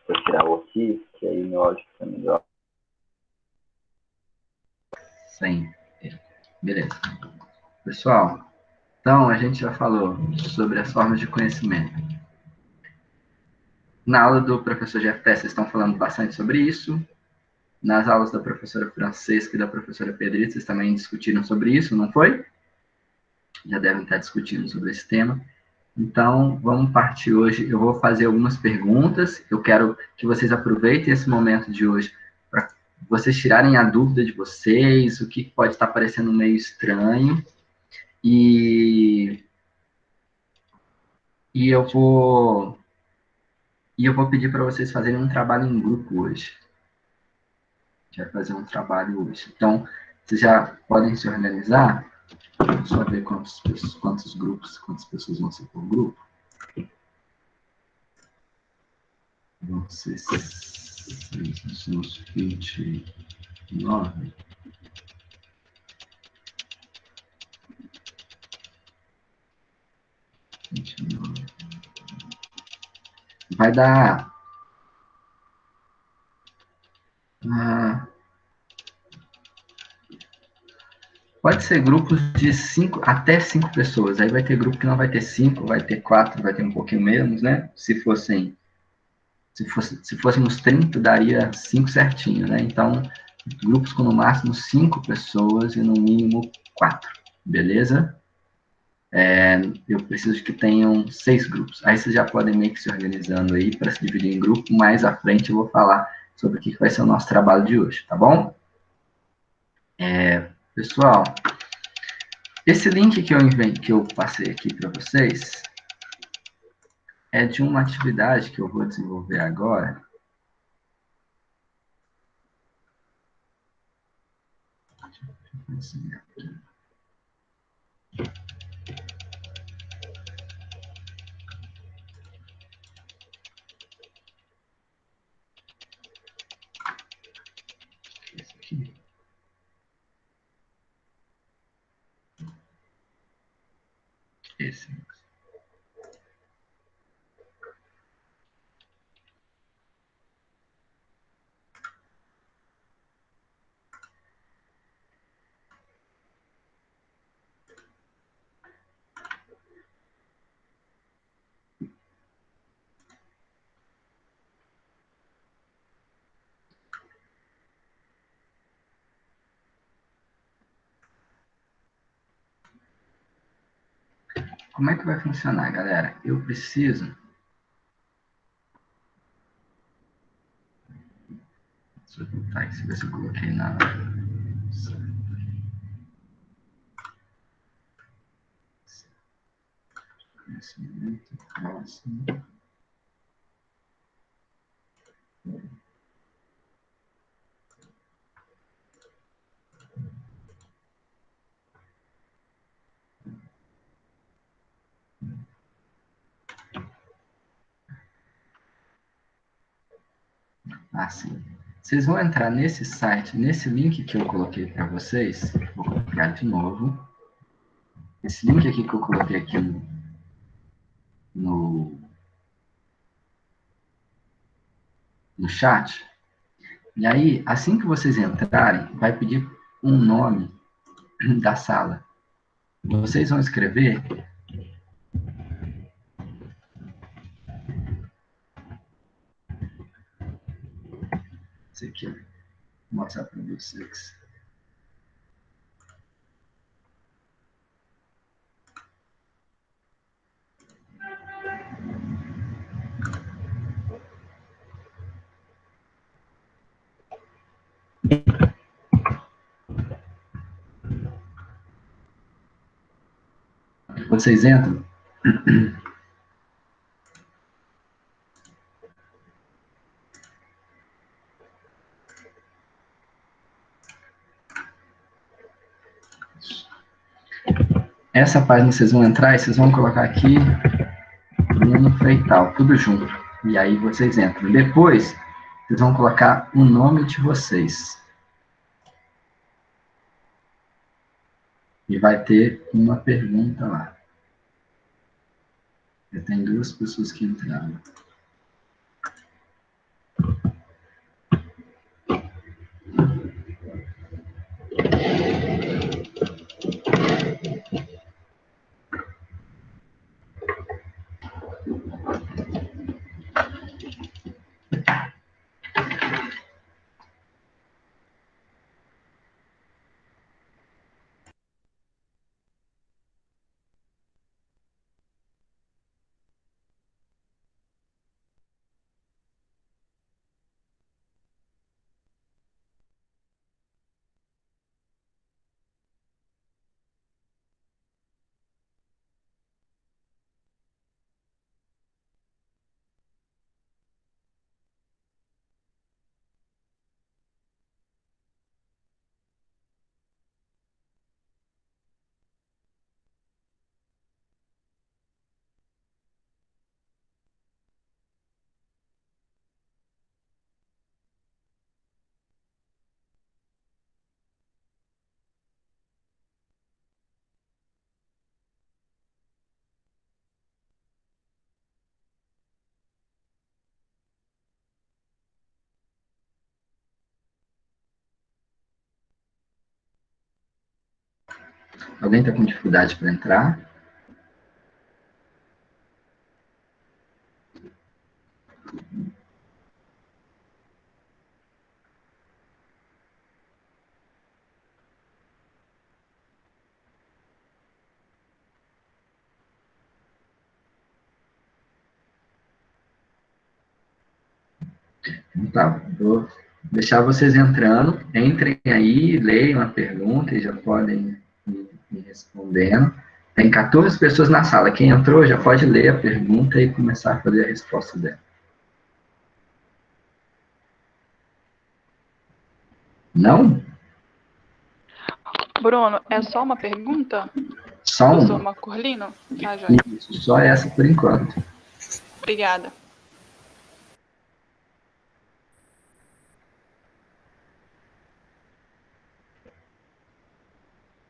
Vou tirar o aqui, que aí meu áudio fica melhor. Sim. Beleza. Pessoal, então a gente já falou sobre as formas de conhecimento. Na aula do professor Jeff Tess, vocês estão falando bastante sobre isso. Nas aulas da professora Francesca e da professora Pedrita, vocês também discutiram sobre isso, não foi? Já devem estar discutindo sobre esse tema. Então, vamos partir hoje. Eu vou fazer algumas perguntas. Eu quero que vocês aproveitem esse momento de hoje para vocês tirarem a dúvida de vocês, o que pode estar parecendo meio estranho. E eu vou pedir para vocês fazerem um trabalho em grupo hoje. A gente vai fazer um trabalho hoje. Então, vocês já podem se organizar. Só ver quantas pessoas vão ser por grupo. Vão ser 29. Vai dar... pode ser grupos de 5 até 5 pessoas. Aí vai ter grupo que não vai ter 5, vai ter 4, vai ter um pouquinho menos, né? Se fôssemos 30, daria 5 certinho, né? Então, grupos com no máximo 5 pessoas e no mínimo 4, beleza? Eu preciso que tenham 6 grupos. Aí vocês já podem meio que se organizando aí para se dividir em grupo. Mais à frente eu vou falar sobre o que vai ser o nosso trabalho de hoje, tá bom? Pessoal, esse link que eu passei aqui para vocês é de uma atividade que eu vou desenvolver agora. Esse aqui. Esse. Como é que vai funcionar, galera? Eu preciso... Deixa eu voltar aqui, ver se eu coloquei na... Conhecimento próximo. Assim. Vocês vão entrar nesse site, nesse link que eu coloquei para vocês. Vou copiar de novo. Esse link aqui que eu coloquei aqui no chat. E aí, assim que vocês entrarem, vai pedir um nome da sala. Vocês vão escrever isso aqui, vou mostrar para vocês. Vocês entram. Essa página vocês vão entrar e vocês vão colocar aqui Bruno Freital, tudo junto. E aí vocês entram. Depois, vocês vão colocar o nome de vocês. E vai ter uma pergunta lá. Já tem 2 pessoas que entraram. Alguém está com dificuldade para entrar? Então, tá, vou deixar vocês entrando. Entrem aí, leiam a pergunta e já podem ir respondendo. Tem 14 pessoas na sala. Quem entrou já pode ler a pergunta e começar a fazer a resposta dela. Não? Bruno, é só uma pergunta? Só Professor uma? Macurlino? Tá, joia. Isso, só essa por enquanto. Obrigada.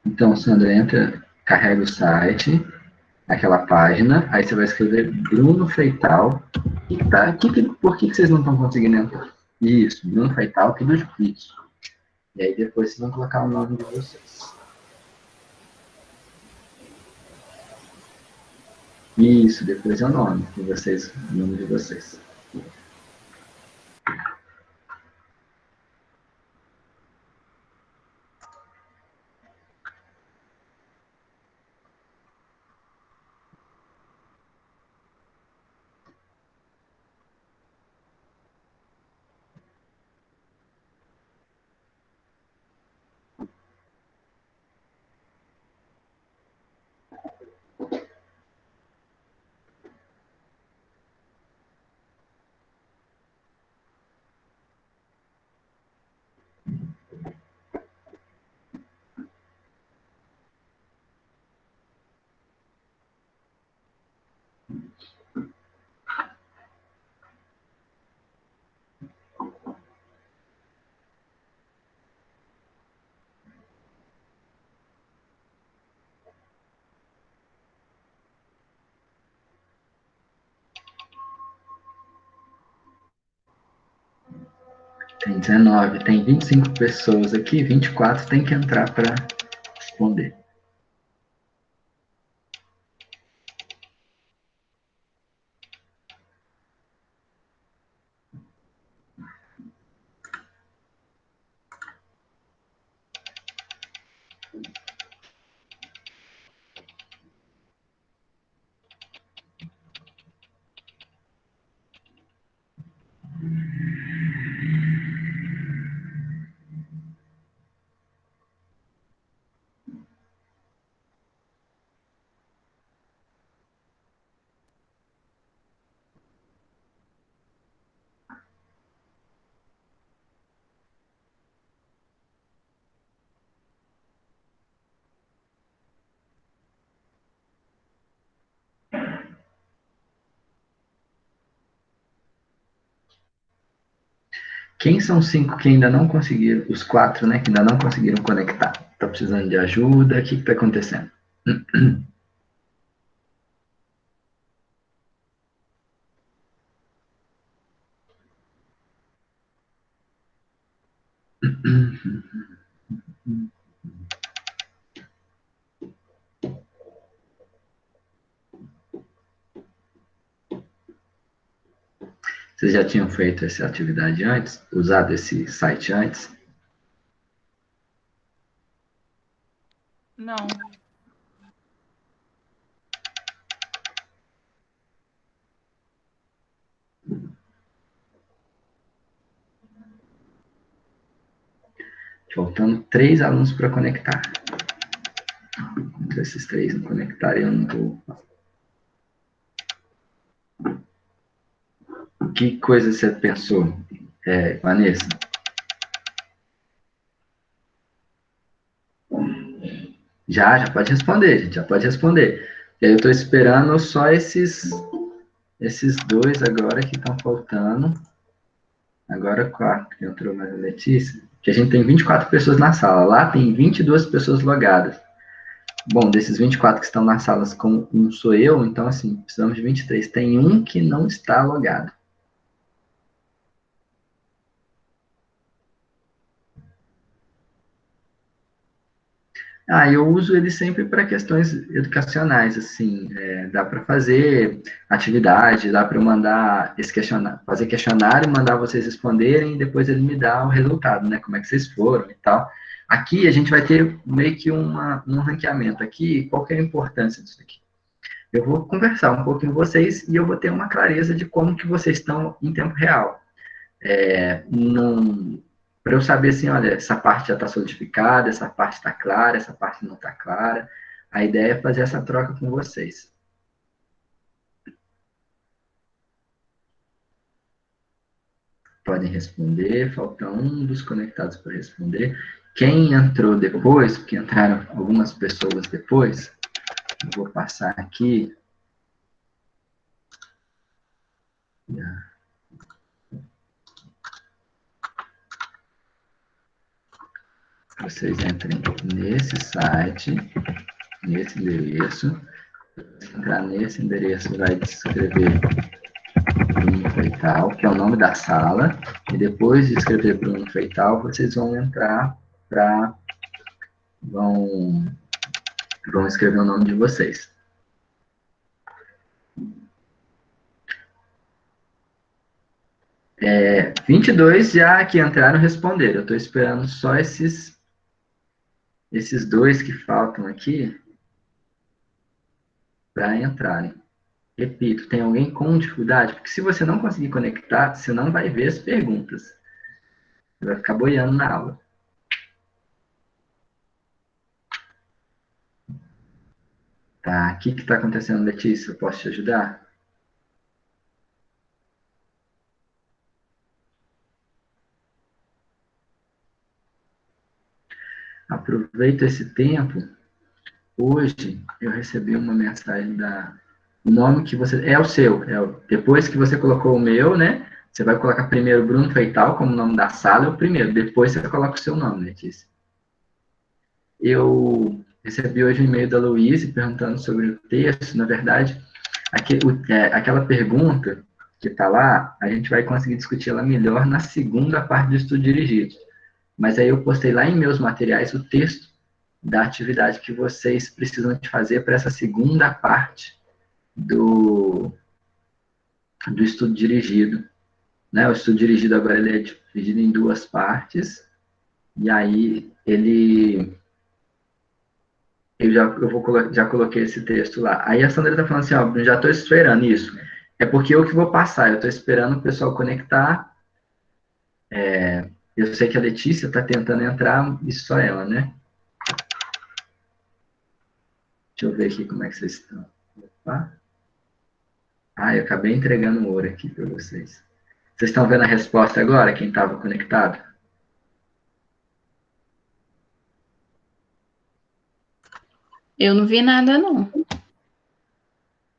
Então, Sandra, entra, carrega o site, aquela página, aí você vai escrever Bruno Feital. Por que vocês não estão conseguindo entrar? Isso, Bruno Feital, tudo difícil. E aí depois vocês vão colocar o nome de vocês. Isso, depois é o nome de vocês, o nome de vocês. Tem 19, tem 25 pessoas aqui, 24 tem que entrar para responder. Quem são os 5 que ainda não conseguiram, os 4, né, que ainda não conseguiram conectar? Tá precisando de ajuda? O que está acontecendo? Vocês já tinham feito essa atividade antes? Usado esse site antes? Não. Faltando 3 alunos para conectar. Se esses 3 não conectarem, eu não vou. Que coisa você pensou, Vanessa? Já pode responder, gente, já pode responder. E aí eu estou esperando só esses 2 agora que estão faltando. Agora 4, que entrou mais a Letícia. Que a gente tem 24 pessoas na sala. Lá tem 22 pessoas logadas. Bom, desses 24 que estão nas salas, como um sou eu, então, assim, precisamos de 23. Tem um que não está logado. Eu uso ele sempre para questões educacionais, assim, dá para fazer atividade, dá para eu mandar fazer questionário, mandar vocês responderem, e depois ele me dá o resultado, né, como é que vocês foram e tal. Aqui a gente vai ter meio que um ranqueamento aqui, qual que é a importância disso aqui? Eu vou conversar um pouco com vocês e eu vou ter uma clareza de como que vocês estão em tempo real. Para eu saber assim, olha, essa parte já está solidificada, essa parte está clara, essa parte não está clara. A ideia é fazer essa troca com vocês. Podem responder, falta um dos conectados para responder. Quem entrou depois, porque entraram algumas pessoas depois, eu vou passar aqui. Vocês entrem nesse site, nesse endereço. Se entrar nesse endereço, vai escrever Bruno Feital, que é o nome da sala, e depois de escrever Bruno Feital, vocês vão entrar para... Vão escrever o nome de vocês. É, 22 já que entraram responderam. Eu estou esperando só esses dois que faltam aqui para entrarem. Repito, tem alguém com dificuldade? Porque se você não conseguir conectar, você não vai ver as perguntas. Você vai ficar boiando na aula. Tá, o que está acontecendo, Letícia? Eu posso te ajudar? Aproveita esse tempo. Hoje eu recebi uma mensagem o nome que você... É o seu. Depois que você colocou o meu, né? Você vai colocar primeiro Bruno Feital como nome da sala, é o primeiro. Depois você coloca o seu nome, Letícia. Eu recebi hoje um e-mail da Luísa perguntando sobre o texto. Na verdade, aquela pergunta que está lá, a gente vai conseguir discutir ela melhor na segunda parte do estudo dirigido. Mas aí eu postei lá em meus materiais o texto da atividade que vocês precisam de fazer para essa segunda parte do estudo dirigido. Né? O estudo dirigido agora ele é dividido em duas partes, e aí já coloquei esse texto lá. Aí a Sandra está falando assim, ó, já estou esperando isso. É porque eu que vou passar, eu estou esperando o pessoal conectar. Eu sei que a Letícia está tentando entrar, e só ela, né? Deixa eu ver aqui como é que vocês estão. Opa. Eu acabei entregando o ouro aqui para vocês. Vocês estão vendo a resposta agora, quem estava conectado? Eu não vi nada, não.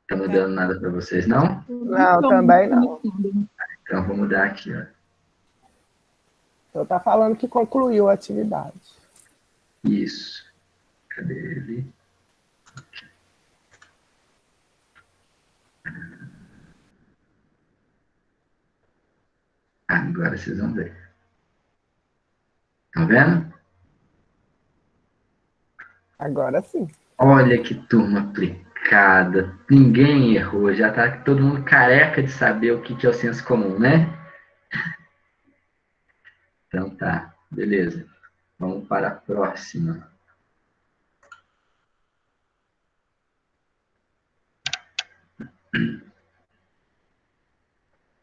Está mudando nada para vocês, não? Não, também não. Então, vou mudar aqui, ó. Então, está falando que concluiu a atividade. Isso. Cadê ele? Agora vocês vão ver. Estão vendo? Agora sim. Olha que turma aplicada. Ninguém errou. Já está todo mundo careca de saber o que é o senso comum, né? Então tá, beleza. Vamos para a próxima.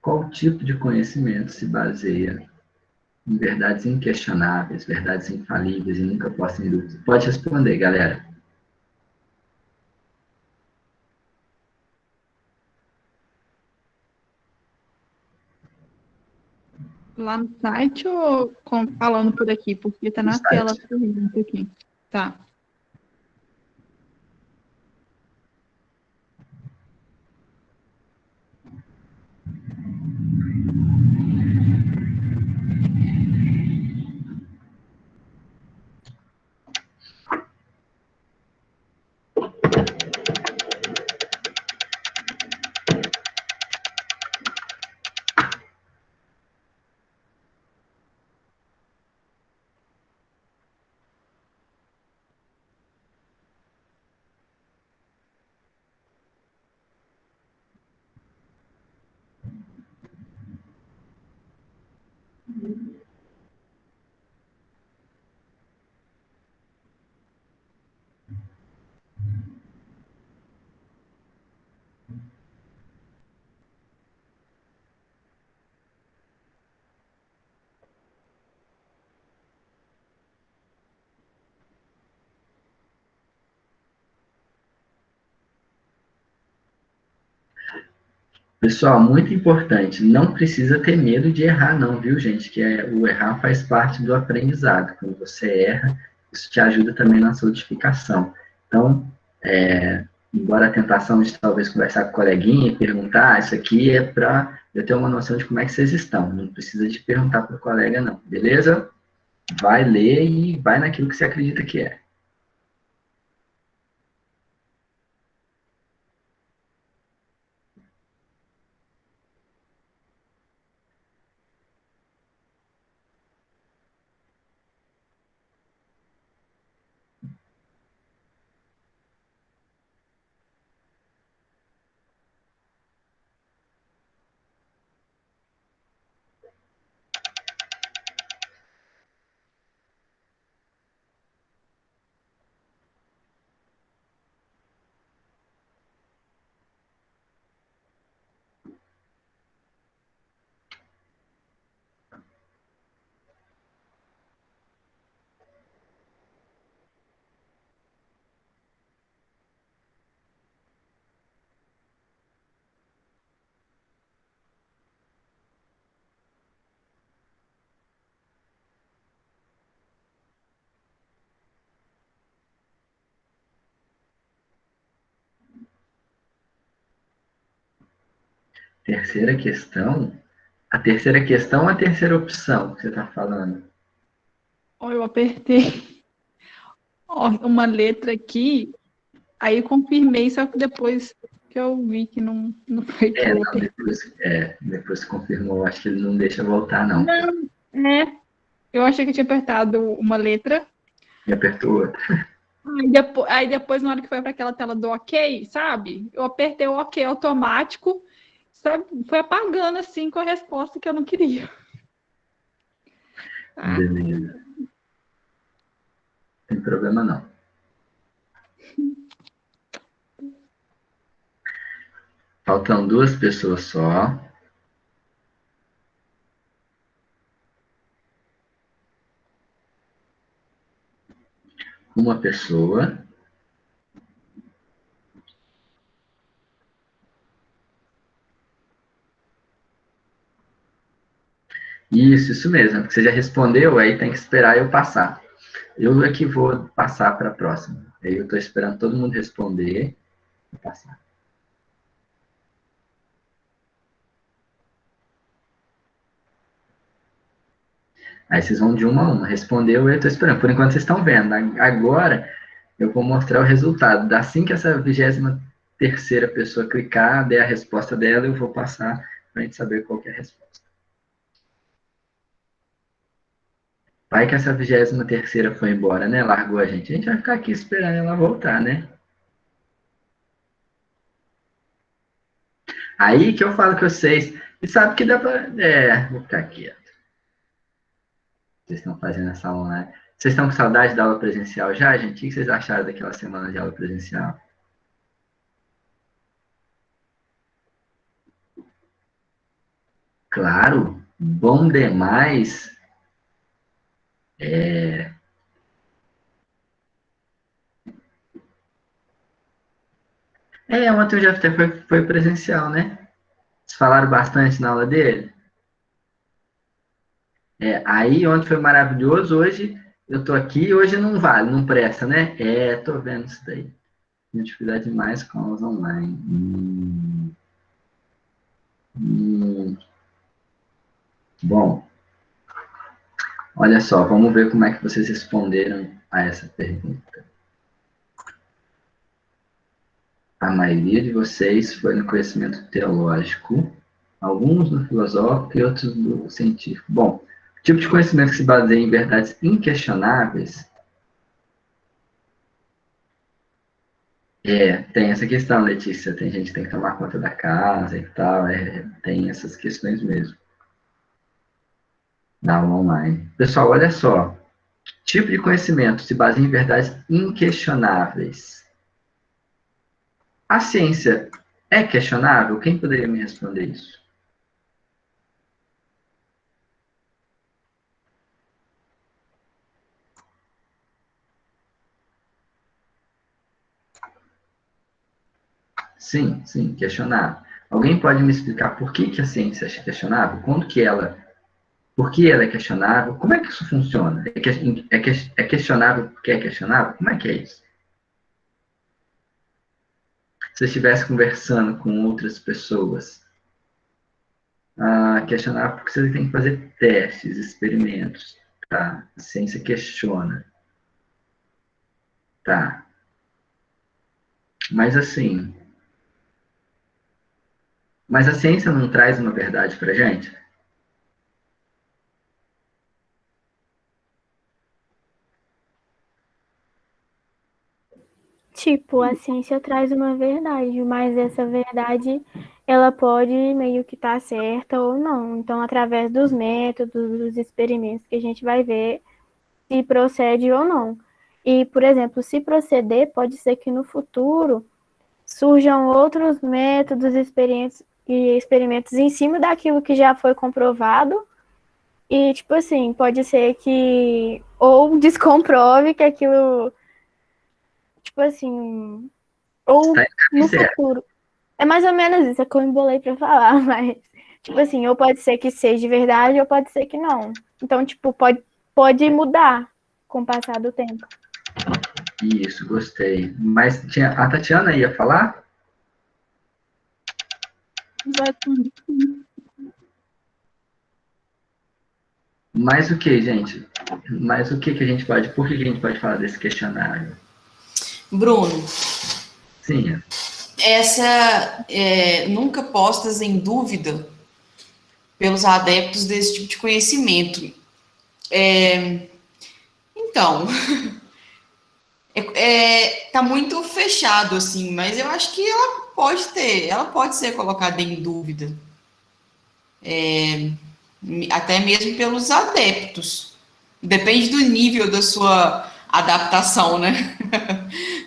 Qual tipo de conhecimento se baseia em verdades inquestionáveis, verdades infalíveis e nunca postas em dúvida? Pode responder, galera. Lá no site ou falando por aqui? Porque tá na tela a pergunta aqui. Tá. Pessoal, muito importante, não precisa ter medo de errar não, viu, gente? O errar faz parte do aprendizado. Quando você erra, isso te ajuda também na solidificação. Então, embora a tentação de talvez conversar com o coleguinha e perguntar, isso aqui é para eu ter uma noção de como é que vocês estão. Não precisa de perguntar para o colega não, beleza? Vai ler e vai naquilo que você acredita que é. Terceira questão. A terceira questão ou a terceira opção que você está falando? Ó, eu apertei uma letra aqui, aí eu confirmei, só que depois que eu vi que não foi que eu apertei. Depois que confirmou, acho que ele não deixa voltar, não. Não, eu achei que eu tinha apertado uma letra. E apertou outra. Aí depois, na hora que foi para aquela tela do OK, sabe? Eu apertei o OK automático, sabe? Foi apagando assim com a resposta que eu não queria. Tá? Beleza. Não tem problema, não. Faltam 2 pessoas só. Uma pessoa. Isso mesmo. Porque você já respondeu, aí tem que esperar eu passar. Eu aqui vou passar para a próxima. Aí eu estou esperando todo mundo responder e passar. Aí vocês vão de uma a uma. Respondeu, eu estou esperando. Por enquanto vocês estão vendo. Agora eu vou mostrar o resultado. Assim que essa 23ª pessoa clicar, der a resposta dela, eu vou passar para a gente saber qual que é a resposta. Vai que essa 23ª foi embora, né? Largou a gente. A gente vai ficar aqui esperando ela voltar, né? Aí que eu falo que vocês... E sabe que dá para... vou ficar quieto. Vocês estão fazendo essa aula online. Vocês estão com saudade da aula presencial já, gente? O que vocês acharam daquela semana de aula presencial? Claro, bom demais. Ontem o Jeff até foi presencial, né? Vocês falaram bastante na aula dele? Aí ontem foi maravilhoso, hoje eu tô aqui, hoje não vale, não presta, né? Tô vendo isso daí. Dificuldade demais com aulas online. Bom, olha só, vamos ver como é que vocês responderam a essa pergunta. A maioria de vocês foi no conhecimento teológico, alguns no filosófico e outros no científico. Bom, o tipo de conhecimento que se baseia em verdades inquestionáveis tem essa questão, Letícia. Tem gente que tem que tomar conta da casa e tal. Tem essas questões mesmo. Da aula online. Pessoal, olha só. Tipo de conhecimento se baseia em verdades inquestionáveis. A ciência é questionável? Quem poderia me responder isso? Sim, questionável. Alguém pode me explicar por que a ciência é questionável? Por que ela é questionável? Como é que isso funciona? É questionável porque é questionável? Como é que é isso? Se você estivesse conversando com outras pessoas, questionável porque você tem que fazer testes, experimentos, tá? A ciência questiona, tá? Mas assim, mas a ciência não traz uma verdade pra gente? Tipo, a ciência traz uma verdade, mas essa verdade ela pode meio que estar certa ou não. Então, através dos métodos, dos experimentos que a gente vai ver se procede ou não. E, por exemplo, se proceder, pode ser que no futuro surjam outros métodos e experimentos em cima daquilo que já foi comprovado. E, tipo assim, pode ser que ou descomprove que aquilo, tipo assim, ou Está no certo. futuro. É mais ou menos isso, é que eu embolei pra falar, mas, tipo assim, ou pode ser que seja verdade, ou pode ser que não. Então, tipo, pode mudar com o passar do tempo. Isso, gostei. Mas a Tatiana ia falar? Mas o que, gente? Mas o que a gente pode... Por que a gente pode falar desse questionário? Bruno, Sim. essa nunca postas em dúvida pelos adeptos desse tipo de conhecimento. Então, tá muito fechado, assim, mas eu acho que ela pode ser colocada em dúvida. Até mesmo pelos adeptos. Depende do nível da sua adaptação, né?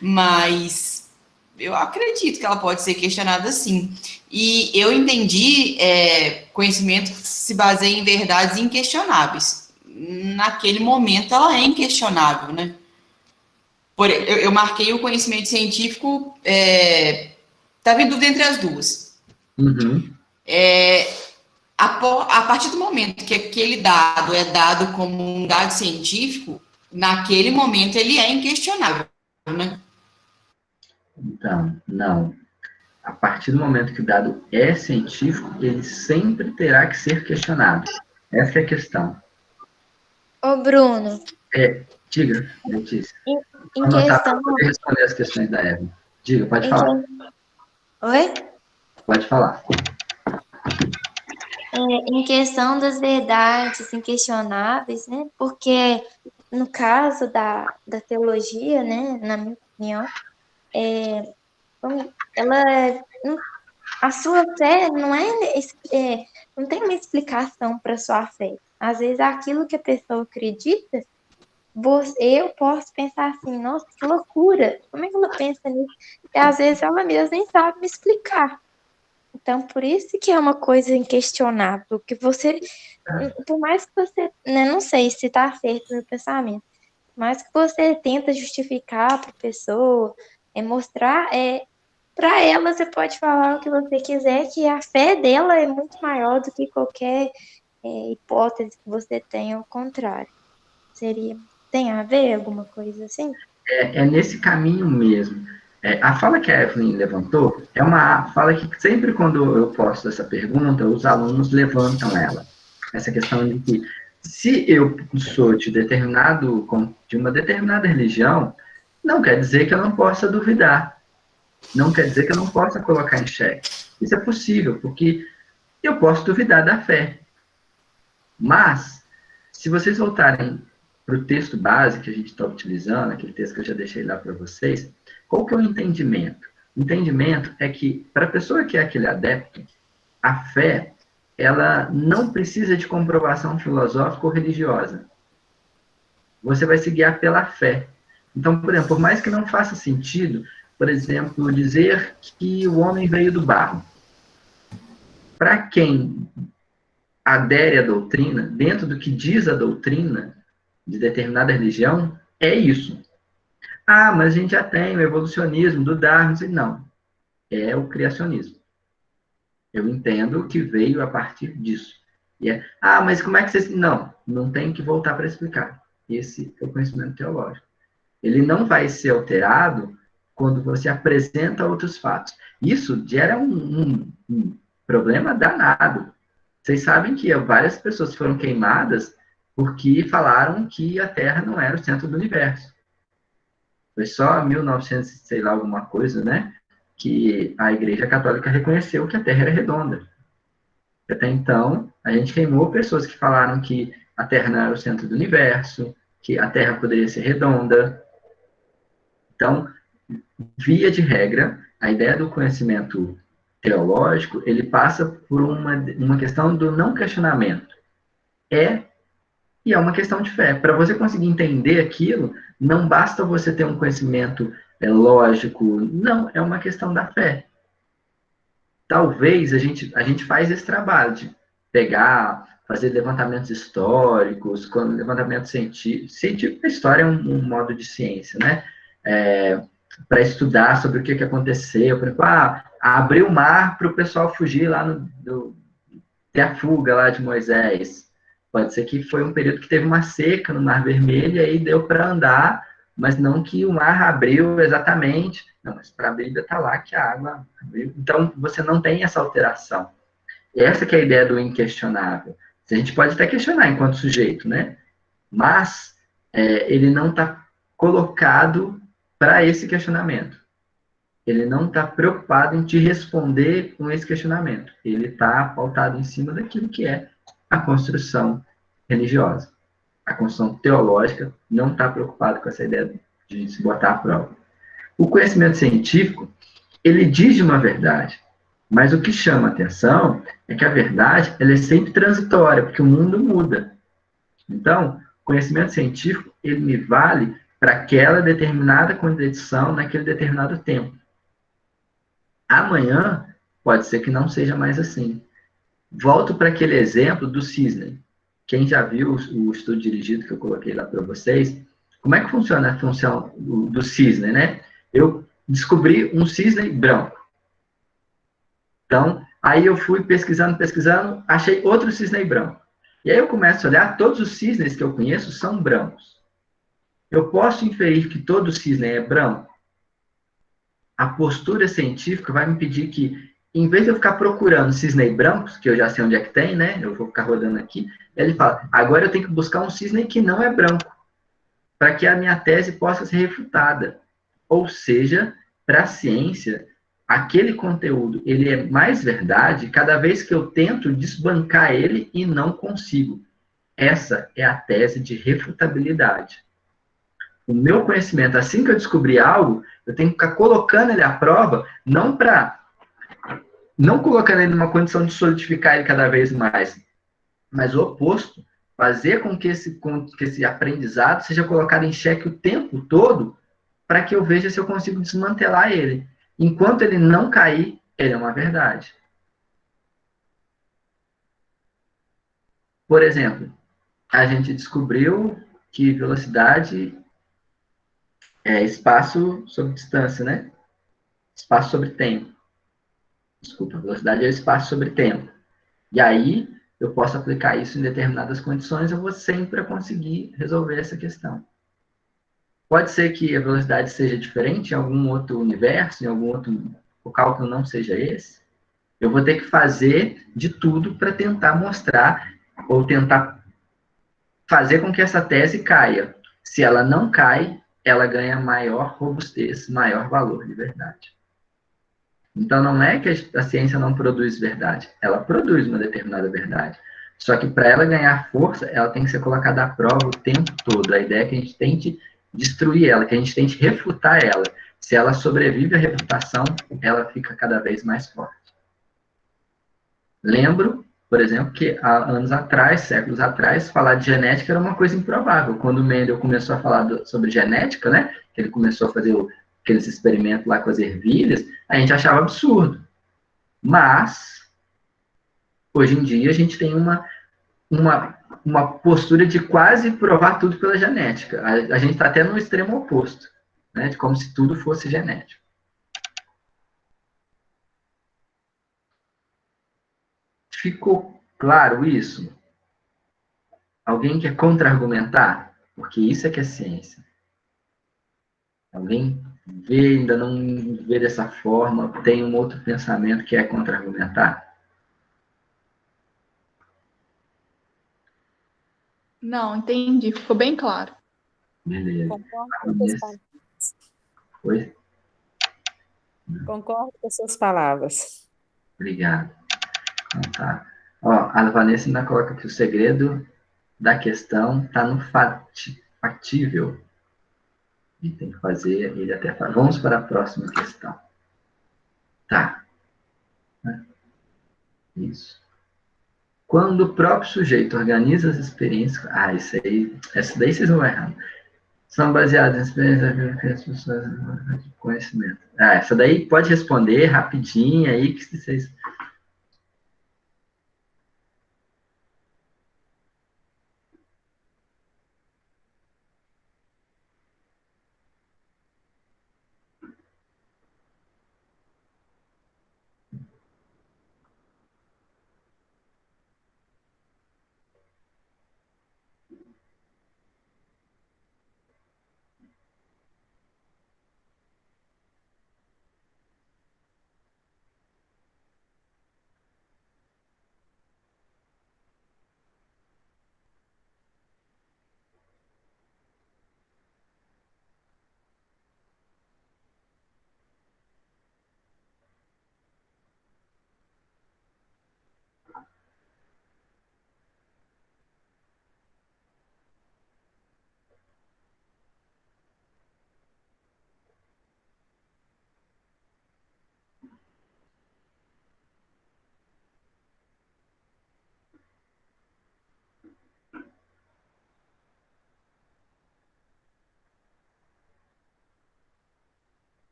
Mas eu acredito que ela pode ser questionada sim. E eu entendi conhecimento que se baseia em verdades inquestionáveis. Naquele momento, ela é inquestionável, né? Eu marquei o conhecimento científico, estava em dúvida entre as duas. Uhum. A partir do momento que aquele dado é dado como um dado científico, naquele momento ele é inquestionável, né? Então, não. A partir do momento que o dado é científico, ele sempre terá que ser questionado. Essa é a questão. Ô, Bruno, Diga, Letícia. em Anotar para questão. poder responder as questões da Eva. Diga, pode em falar. Oi? Pode falar. Em questão das verdades inquestionáveis, né? Porque no caso da teologia, né, na minha opinião, a sua fé não tem uma explicação para sua fé. Às vezes aquilo que a pessoa acredita, eu posso pensar assim, nossa, que loucura, como é que ela pensa nisso? E às vezes ela mesma nem sabe me explicar. Então, por isso que é uma coisa inquestionável, que você, por mais que você, né, não sei se está certo no pensamento, mas que você tenta justificar para a pessoa, mostrar, para ela você pode falar o que você quiser, que a fé dela é muito maior do que qualquer hipótese que você tenha ao contrário. Tem a ver alguma coisa assim? É nesse caminho mesmo. A fala que a Evelyn levantou é uma fala que sempre quando eu posto essa pergunta, os alunos levantam ela. Essa questão de que se eu sou de uma determinada religião, não quer dizer que eu não possa duvidar. Não quer dizer que eu não possa colocar em xeque. Isso é possível, porque eu posso duvidar da fé. Mas, se vocês voltarem para o texto base que a gente está utilizando, aquele texto que eu já deixei lá para vocês, qual que é o entendimento? O entendimento é que, para a pessoa que é aquele adepto, a fé, ela não precisa de comprovação filosófica ou religiosa. Você vai se guiar pela fé. Então, por exemplo, por mais que não faça sentido, por exemplo, dizer que o homem veio do barro. Para quem adere à doutrina, dentro do que diz a doutrina de determinada religião, é isso. Ah, mas a gente já tem o evolucionismo do Darwin. Não, é o criacionismo. Eu entendo que veio a partir disso. E mas como é que você... Não tem que voltar para explicar. Esse é o conhecimento teológico. Ele não vai ser alterado quando você apresenta outros fatos. Isso gera um problema danado. Vocês sabem que várias pessoas foram queimadas porque falaram que a Terra não era o centro do universo. Foi só em 1900, sei lá, alguma coisa, né? Que a Igreja Católica reconheceu que a Terra era redonda. Até então, a gente queimou pessoas que falaram que a Terra não era o centro do universo, que a Terra poderia ser redonda. Então, via de regra, a ideia do conhecimento teológico, ele passa por uma questão do não questionamento. E é uma questão de fé. Para você conseguir entender aquilo, não basta você ter um conhecimento lógico, não, é uma questão da fé. Talvez a gente faz esse trabalho de fazer levantamentos históricos, levantamento científico, a história é um modo de ciência, né? Para estudar sobre o que aconteceu, por exemplo, abriu o mar para o pessoal fugir lá ter a fuga lá de Moisés. Pode ser que foi um período que teve uma seca no Mar Vermelho e aí deu para andar, mas não que o mar abriu exatamente. Não, mas para a Bíblia está lá que a água abriu. Então, você não tem essa alteração. Essa que é a ideia do inquestionável. A gente pode até questionar enquanto sujeito, né? Mas ele não está colocado para esse questionamento. Ele não está preocupado em te responder com esse questionamento. Ele está pautado em cima daquilo que é a construção religiosa. A construção teológica não está preocupada com essa ideia de se botar à prova. O conhecimento científico, ele diz de uma verdade, mas o que chama a atenção é que a verdade ela é sempre transitória, porque o mundo muda. Então, o conhecimento científico, ele me vale para aquela determinada condição, naquele determinado tempo. Amanhã, pode ser que não seja mais assim. Volto para aquele exemplo do cisne. Quem já viu o estudo dirigido que eu coloquei lá para vocês, como é que funciona a função do cisne, né? Eu descobri um cisne branco. Então, aí eu fui pesquisando, achei outro cisne branco. E aí eu começo a olhar, todos os cisnes que eu conheço são brancos. Eu posso inferir que todo cisne é branco? A postura científica vai me pedir que, em vez de eu ficar procurando cisne brancos, que eu já sei onde é que tem, né? Eu vou ficar rodando aqui. Ele fala, agora eu tenho que buscar um cisne que não é branco, para que a minha tese possa ser refutada. Ou seja, para a ciência, aquele conteúdo, ele é mais verdade cada vez que eu tento desbancar ele e não consigo. Essa é a tese de refutabilidade. O meu conhecimento, assim que eu descobri algo, eu tenho que ficar colocando ele à prova, não colocando ele numa condição de solidificar ele cada vez mais, mas o oposto, fazer com que esse aprendizado seja colocado em xeque o tempo todo, para que eu veja se eu consigo desmantelar ele. Enquanto ele não cair, ele é uma verdade. Por exemplo, a gente descobriu que velocidade é espaço sobre distância, né? Espaço sobre tempo. Desculpa, velocidade é espaço sobre tempo. E aí, eu posso aplicar isso em determinadas condições, eu vou sempre conseguir resolver essa questão. Pode ser que a velocidade seja diferente em algum outro universo, em algum outro... O cálculo não seja esse. Eu vou ter que fazer de tudo para tentar mostrar, ou tentar fazer com que essa tese caia. Se ela não cai, ela ganha maior robustez, maior valor de verdade. Então, não é que a ciência não produz verdade. Ela produz uma determinada verdade. Só que, para ela ganhar força, ela tem que ser colocada à prova o tempo todo. A ideia é que a gente tente destruir ela, que a gente tente refutar ela. Se ela sobrevive à refutação, ela fica cada vez mais forte. Lembro, por exemplo, que há anos atrás, séculos atrás, falar de genética era uma coisa improvável. Quando o Mendel começou a falar sobre genética, né, que ele começou a fazer aqueles experimentos lá com as ervilhas, a gente achava absurdo. Mas, hoje em dia, a gente tem uma postura de quase provar tudo pela genética. A gente está até no extremo oposto, né, de como se tudo fosse genético. Ficou claro isso? Alguém quer contra-argumentar? Porque isso é que é ciência. Alguém vê, ainda não vê dessa forma, tem um outro pensamento que é contra-argumentar? Não, entendi. Ficou bem claro. Beleza. Concordo com as suas palavras. Oi? Concordo com as suas palavras. Obrigado. Então, tá. Ó, a Vanessa ainda coloca que o segredo da questão está no factível. E tem que fazer ele até... Vamos para a próxima questão. Tá. Isso. Quando o próprio sujeito organiza as experiências... Ah, isso aí... Essa daí vocês vão errar. São baseadas em experiências que as pessoas de conhecimento. Ah, essa daí pode responder rapidinho aí que vocês...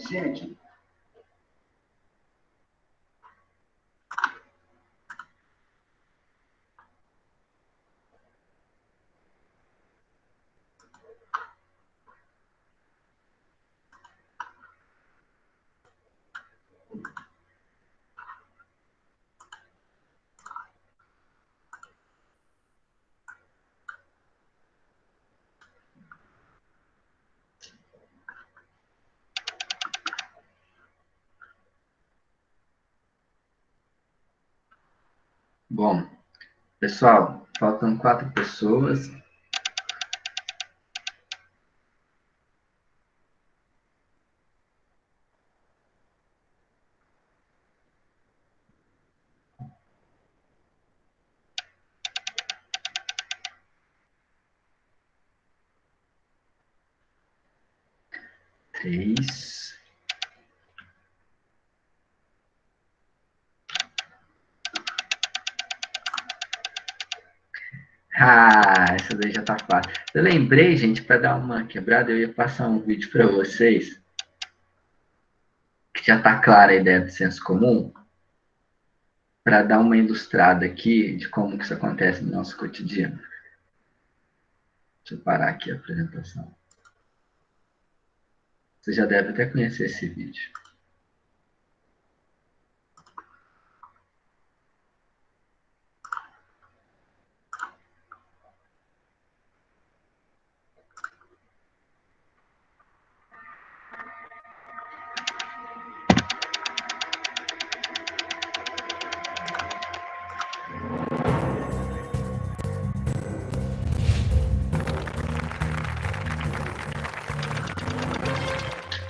Gente... Bom, pessoal, faltam 4 pessoas. Três. Ah, essa daí já tá fácil. Eu lembrei, gente, para dar uma quebrada, eu ia passar um vídeo para vocês, que já tá clara a ideia do senso comum, para dar uma ilustrada aqui de como que isso acontece no nosso cotidiano. Deixa eu parar aqui a apresentação. Você já deve até conhecer esse vídeo.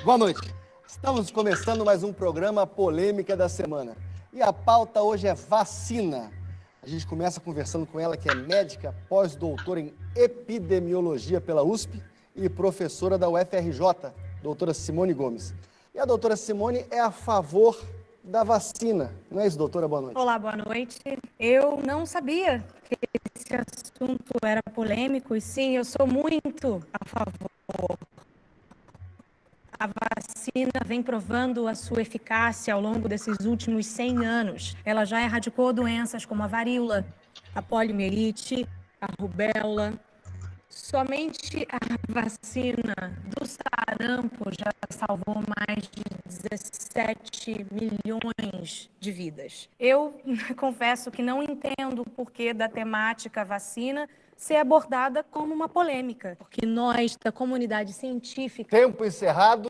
Boa noite. Estamos começando mais um programa Polêmica da Semana. E a pauta hoje é vacina. A gente começa conversando com ela, que é médica, pós-doutora em epidemiologia pela USP e professora da UFRJ, doutora Simone Gomes. E a doutora Simone é a favor da vacina. Não é isso, doutora? Boa noite. Olá, boa noite. Eu não sabia que esse assunto era polêmico e sim, eu sou muito a favor. A vacina vem provando a sua eficácia ao longo desses últimos 100 anos. Ela já erradicou doenças como a varíola, a poliomielite, a rubéola. Somente a vacina do sarampo já salvou mais de 17 milhões de vidas. Eu confesso que não entendo o porquê da temática vacina ser abordada como uma polêmica, porque nós, da comunidade científica... Tempo encerrado.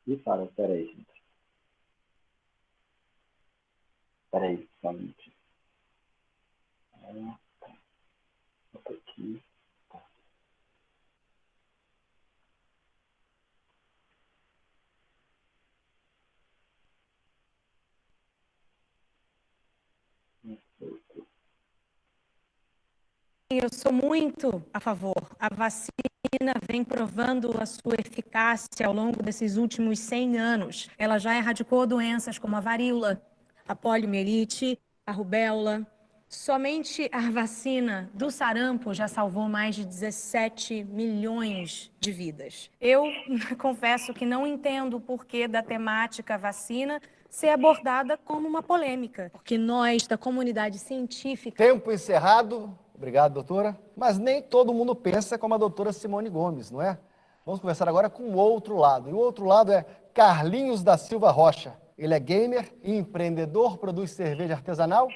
E para, peraí, gente. Peraí, só um minutinho. Tá. Aqui. Tá. Eu sou muito a favor. A vacina vem provando a sua eficácia ao longo desses últimos 100 anos. Ela já erradicou doenças como a varíola, a poliomielite, a rubéola. Somente a vacina do sarampo já salvou mais de 17 milhões de vidas. Eu confesso que não entendo o porquê da temática vacina ser abordada como uma polêmica, porque nós, da comunidade científica... Tempo encerrado. Obrigado, doutora. Mas nem todo mundo pensa como a doutora Simone Gomes, não é? Vamos conversar agora com o outro lado. E o outro lado é Carlinhos da Silva Rocha. Ele é gamer, empreendedor, produz cerveja artesanal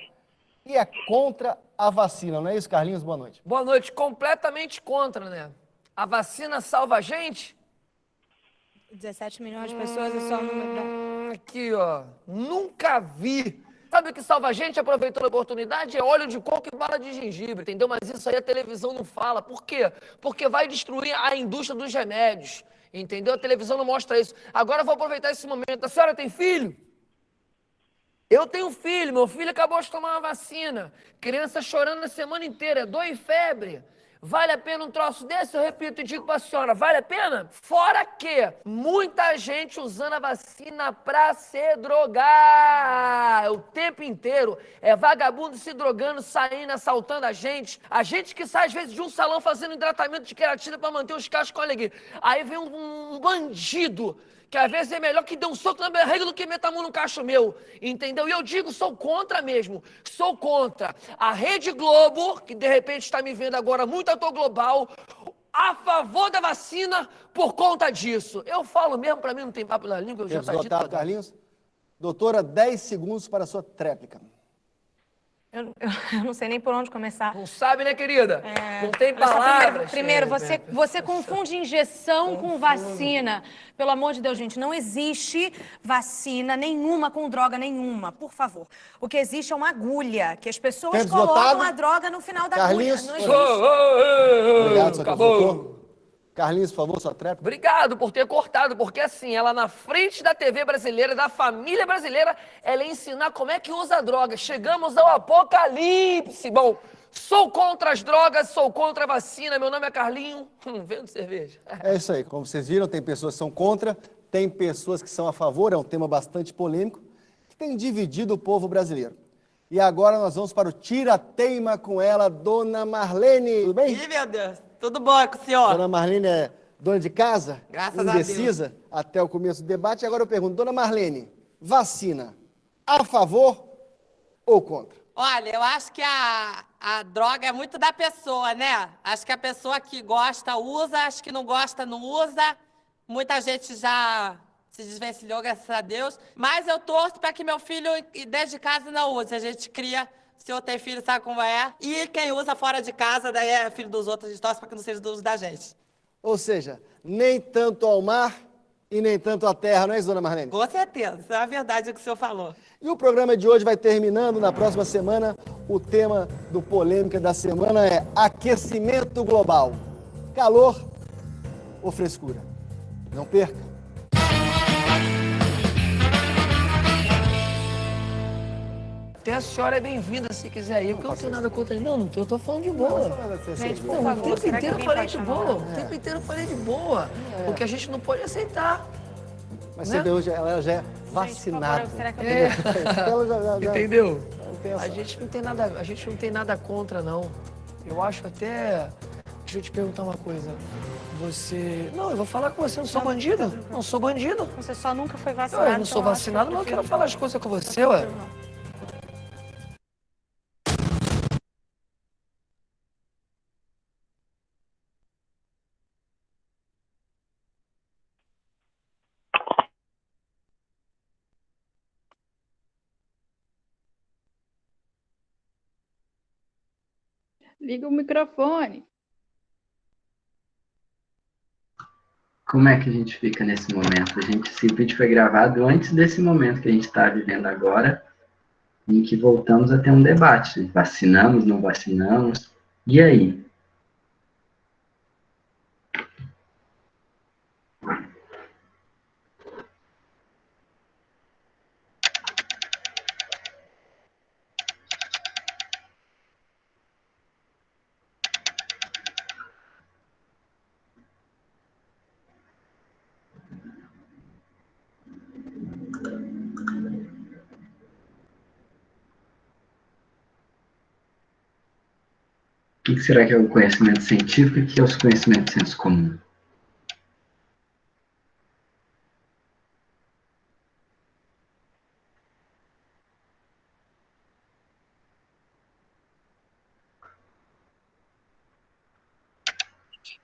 e é contra a vacina. Não é isso, Carlinhos? Boa noite. Boa noite. Completamente contra, né? A vacina salva a gente? 17 milhões de pessoas é só o número... Aqui, ó. Nunca vi. Sabe o que salva a gente, aproveitando a oportunidade? É óleo de coco e bala de gengibre, entendeu? Mas isso aí a televisão não fala. Por quê? Porque vai destruir a indústria dos remédios, entendeu? A televisão não mostra isso. Agora eu vou aproveitar esse momento. A senhora tem filho? Eu tenho filho. Meu filho acabou de tomar uma vacina. Criança chorando a semana inteira, dor e febre. Vale a pena um troço desse? Eu repito e digo para a senhora, vale a pena? Fora que muita gente usando a vacina para se drogar o tempo inteiro. É vagabundo se drogando, saindo, assaltando a gente. A gente que sai às vezes de um salão fazendo hidratamento de queratina para manter os cachos com alegria. Aí vem um bandido que às vezes é melhor que dê um soco na barriga do que meter a mão no cacho meu, entendeu? E eu digo, sou contra mesmo, sou contra. A Rede Globo, que de repente está me vendo agora, muito ator global, a favor da vacina por conta disso. Eu falo mesmo, para mim não tem papo na língua, eu já tá dito. Carlinhos. Doutora, 10 segundos para a sua tréplica. Eu não sei nem por onde começar. Não sabe, né, querida? Não tem palavras. Primeiro, você confunde injeção com vacina. Pelo amor de Deus, gente, não existe vacina nenhuma com droga nenhuma, por favor. O que existe é uma agulha, que as pessoas colocam a droga no final da agulha. Não existe. Obrigado, acabou. Carlinhos, por favor, sua tréplica. Obrigado por ter cortado, porque assim, ela na frente da TV brasileira, da família brasileira, ela ia ensinar como é que usa a droga. Chegamos ao apocalipse. Bom, sou contra as drogas, sou contra a vacina, meu nome é Carlinho, vendo cerveja. É isso aí, como vocês viram, tem pessoas que são contra, tem pessoas que são a favor, é um tema bastante polêmico, que tem dividido o povo brasileiro. E agora nós vamos para o Tira-Teima com ela, Dona Marlene. Tudo bem? Ih, meu Deus. Tudo bom com o senhor? Dona Marlene é dona de casa, graças indecisa, a Deus, até o começo do debate. Agora eu pergunto, Dona Marlene, vacina, a favor ou contra? Olha, eu acho que a droga é muito da pessoa, né? Acho que a pessoa que gosta usa, acho que não gosta não usa. Muita gente já se desvencilhou, graças a Deus. Mas eu torço para que meu filho, desde casa, não use. A gente cria... Se eu tenho filho, sabe como é? E quem usa fora de casa, daí é filho dos outros, a gente torce para que não seja do uso da gente. Ou seja, nem tanto ao mar e nem tanto à terra, não é isso, Dona Marlene? Com certeza, isso é a verdade que o senhor falou. E o programa de hoje vai terminando. Na próxima semana, o tema do Polêmica da Semana é aquecimento global. calor ou frescura. Não perca. Até a senhora é bem-vinda se quiser ir, porque eu não tenho nada contra ele. Não, eu tô falando de boa. Gente, por Não, favor, o tempo será que inteiro eu alguém falei pode de chamar boa. ela? O tempo inteiro eu falei de boa. Porque a gente não pode aceitar. Mas né? você vê hoje, ela já é vacinada. Será que É. Ela já- Entendeu? não tem essa- A gente não tem nada contra, não. Eu acho até... Deixa eu te perguntar uma coisa. Você... Não, eu vou falar com você, eu não sou bandido. Não sou bandido. Você só nunca foi vacinado. Eu não sou então acho vacinado, mas eu quero falar as coisas com você, ué. Liga o microfone. Como é que a gente fica nesse momento? Esse vídeo foi gravado antes desse momento que a gente está vivendo agora, em que voltamos a ter um debate. Vacinamos, não vacinamos? E aí? O que será que é o conhecimento científico e o que é os conhecimentos de senso comum?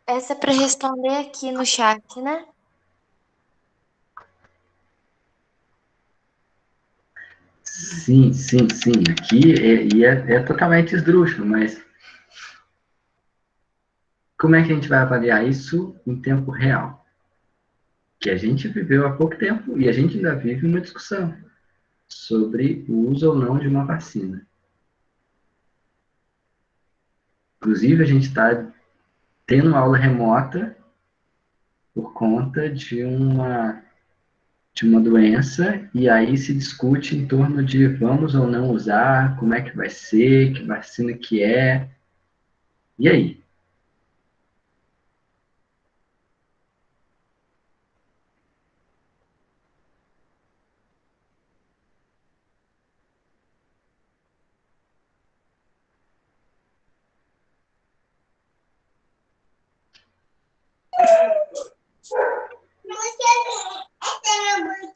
Essa é para responder aqui no chat, né? Sim, sim, sim. Aqui é totalmente esdrúxulo, mas como é que a gente vai avaliar isso em tempo real? Que a gente viveu há pouco tempo e a gente ainda vive uma discussão sobre o uso ou não de uma vacina. Inclusive, a gente está tendo aula remota por conta de uma doença, e aí se discute em torno de vamos ou não usar, como é que vai ser, que vacina que é. E aí?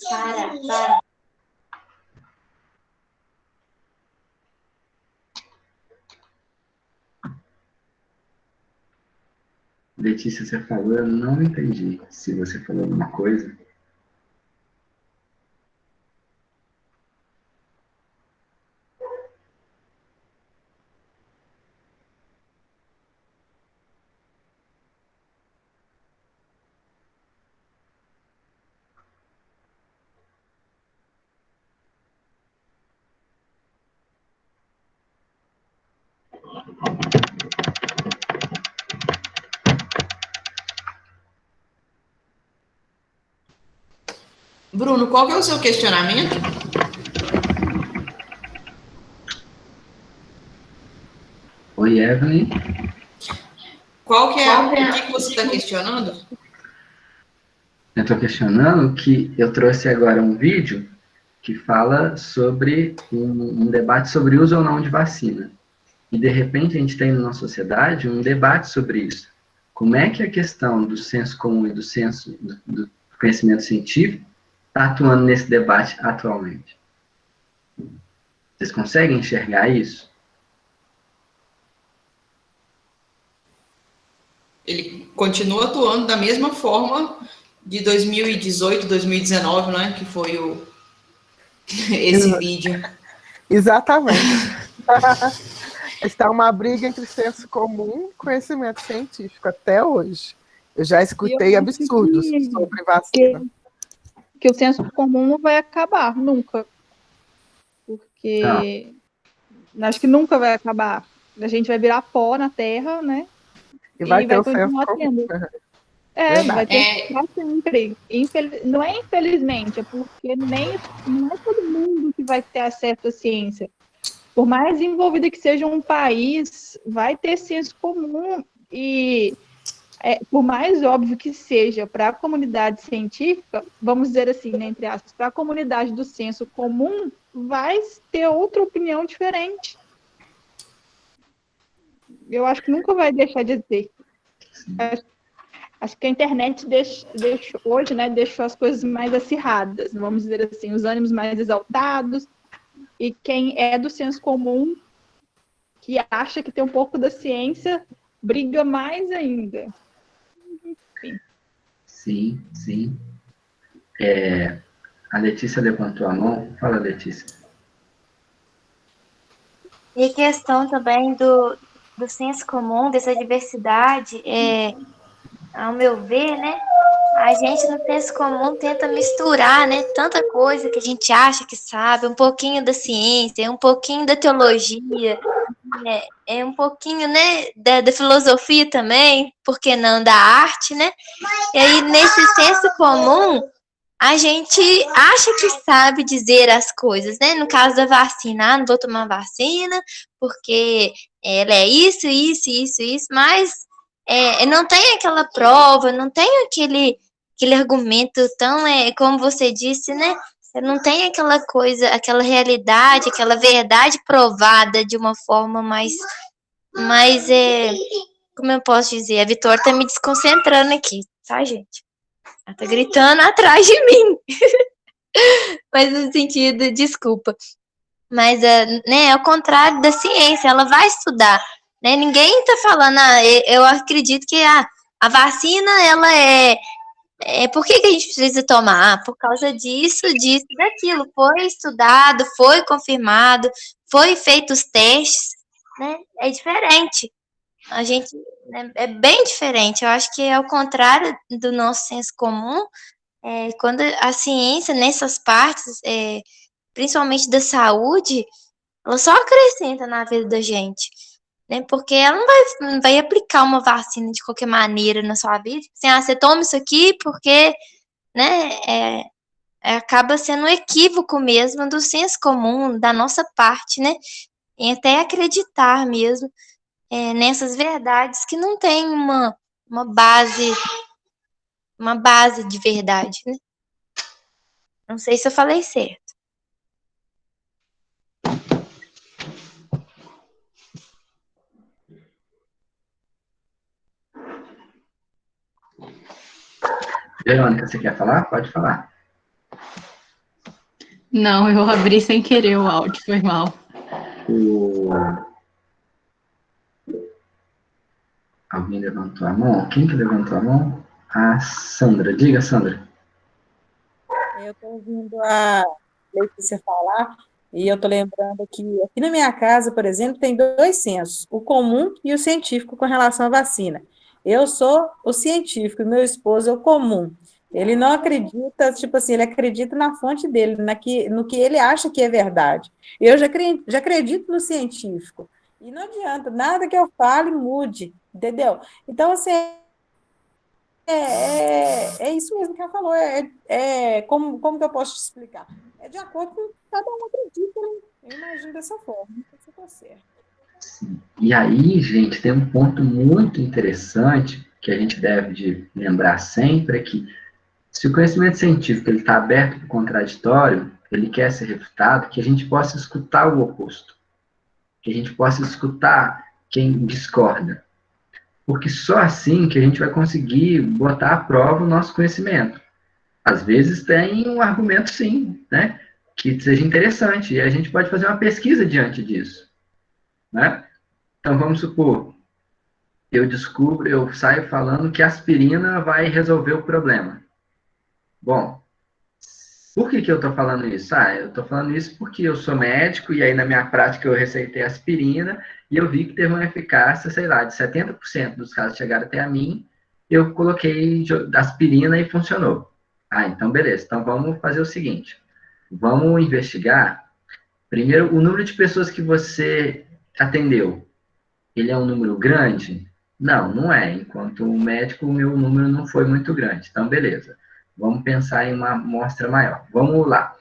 Para. Letícia, você falou, eu não entendi se você falou alguma coisa. Bruno, qual que é o seu questionamento? Oi, Evelyn. Qual que é o que você está questionando? Eu estou questionando que eu trouxe agora um vídeo que fala sobre um debate sobre uso ou não de vacina. E, de repente, a gente tem na sociedade um debate sobre isso. Como é que a questão do senso comum e do senso do conhecimento científico está atuando nesse debate atualmente? Vocês conseguem enxergar isso? Ele continua atuando da mesma forma de 2018, 2019, não é? Que foi esse vídeo. Exatamente. Está uma briga entre senso comum e conhecimento científico até hoje. Eu já escutei absurdos sobre vacina. Que o senso comum não vai acabar, nunca. Porque acho que nunca vai acabar. A gente vai virar pó na Terra, né? E vai ter o senso continuar comum. tendo. Vai ter pra sempre. Não é infelizmente, é porque não é todo mundo que vai ter acesso à ciência. Por mais envolvido que seja um país, vai ter senso comum e, por mais óbvio que seja para a comunidade científica, vamos dizer assim, né, entre aspas, para a comunidade do senso comum, vai ter outra opinião diferente. Eu acho que nunca vai deixar de ter. Acho que a internet hoje, né, deixou as coisas mais acirradas, vamos dizer assim, os ânimos mais exaltados, e quem é do senso comum, que acha que tem um pouco da ciência, briga mais ainda. Enfim. Sim. A Letícia levantou a mão. Fala, Letícia. E a questão também do senso comum, dessa diversidade, ao meu ver, né? A gente no senso comum tenta misturar, né? Tanta coisa que a gente acha que sabe, um pouquinho da ciência, um pouquinho da teologia, um pouquinho, né, da filosofia também, por que não da arte, né? E aí, nesse senso comum, a gente acha que sabe dizer as coisas, né? No caso da vacina, não vou tomar vacina, porque ela é isso, mas não tem aquela prova, não tem aquele argumento tão, como você disse, né? Não tem aquela coisa, aquela realidade, aquela verdade provada de uma forma mais como eu posso dizer? A Vitória tá me desconcentrando aqui, tá, gente? Ela tá gritando atrás de mim. Mas no sentido, desculpa. Mas, né, ao contrário da ciência, ela vai estudar, né? Ninguém tá falando, eu acredito que a vacina, ela por que a gente precisa tomar? Por causa disso, daquilo. Foi estudado, foi confirmado, foi feito os testes, né? É diferente. A gente, né, é bem diferente. Eu acho que é ao contrário do nosso senso comum, quando a ciência, nessas partes, principalmente da saúde, ela só acrescenta na vida da gente, né? Porque ela não vai aplicar uma vacina de qualquer maneira na sua vida. Assim, você toma isso aqui porque, né, acaba sendo um equívoco mesmo do senso comum, da nossa parte, né? Em até acreditar mesmo nessas verdades que não tem uma base de verdade, né? Não sei se eu falei certo. Verônica, você quer falar? Pode falar. Não, eu abri sem querer o áudio, foi mal. Alguém levantou a mão? Quem que levantou a mão? A Sandra. Diga, Sandra. Eu estou ouvindo a Letícia falar e eu estou lembrando que aqui na minha casa, por exemplo, tem dois sensos, o comum e o científico com relação à vacina. Eu sou o científico e meu esposo é o comum. Ele não acredita, tipo assim, ele acredita na fonte dele, no que ele acha que é verdade. Eu já acredito no científico. E não adianta, nada que eu fale mude, entendeu? Então, assim, é isso mesmo que ela falou. Como que eu posso te explicar? É de acordo com o que cada um acredita, né? Eu imagino dessa forma. Não sei se está certo. E aí, gente, tem um ponto muito interessante que a gente deve de lembrar sempre, é que se o conhecimento científico está aberto para o contraditório, ele quer ser refutado, que a gente possa escutar o oposto, que a gente possa escutar quem discorda. Porque só assim que a gente vai conseguir botar à prova o nosso conhecimento. Às vezes tem um argumento, sim, né, que seja interessante, e a gente pode fazer uma pesquisa diante disso, né? Então, vamos supor, eu saio falando que a aspirina vai resolver o problema. Bom, por que eu estou falando isso? Eu estou falando isso porque eu sou médico e aí na minha prática eu receitei aspirina e eu vi que teve uma eficácia, sei lá, de 70% dos casos que chegaram até a mim, eu coloquei aspirina e funcionou. Então beleza. Então vamos fazer o seguinte, vamos investigar, primeiro, o número de pessoas que você atendeu. Ele é um número grande? Não, não é. Enquanto médico, o meu número não foi muito grande. Então, beleza. Vamos pensar em uma amostra maior. Vamos lá.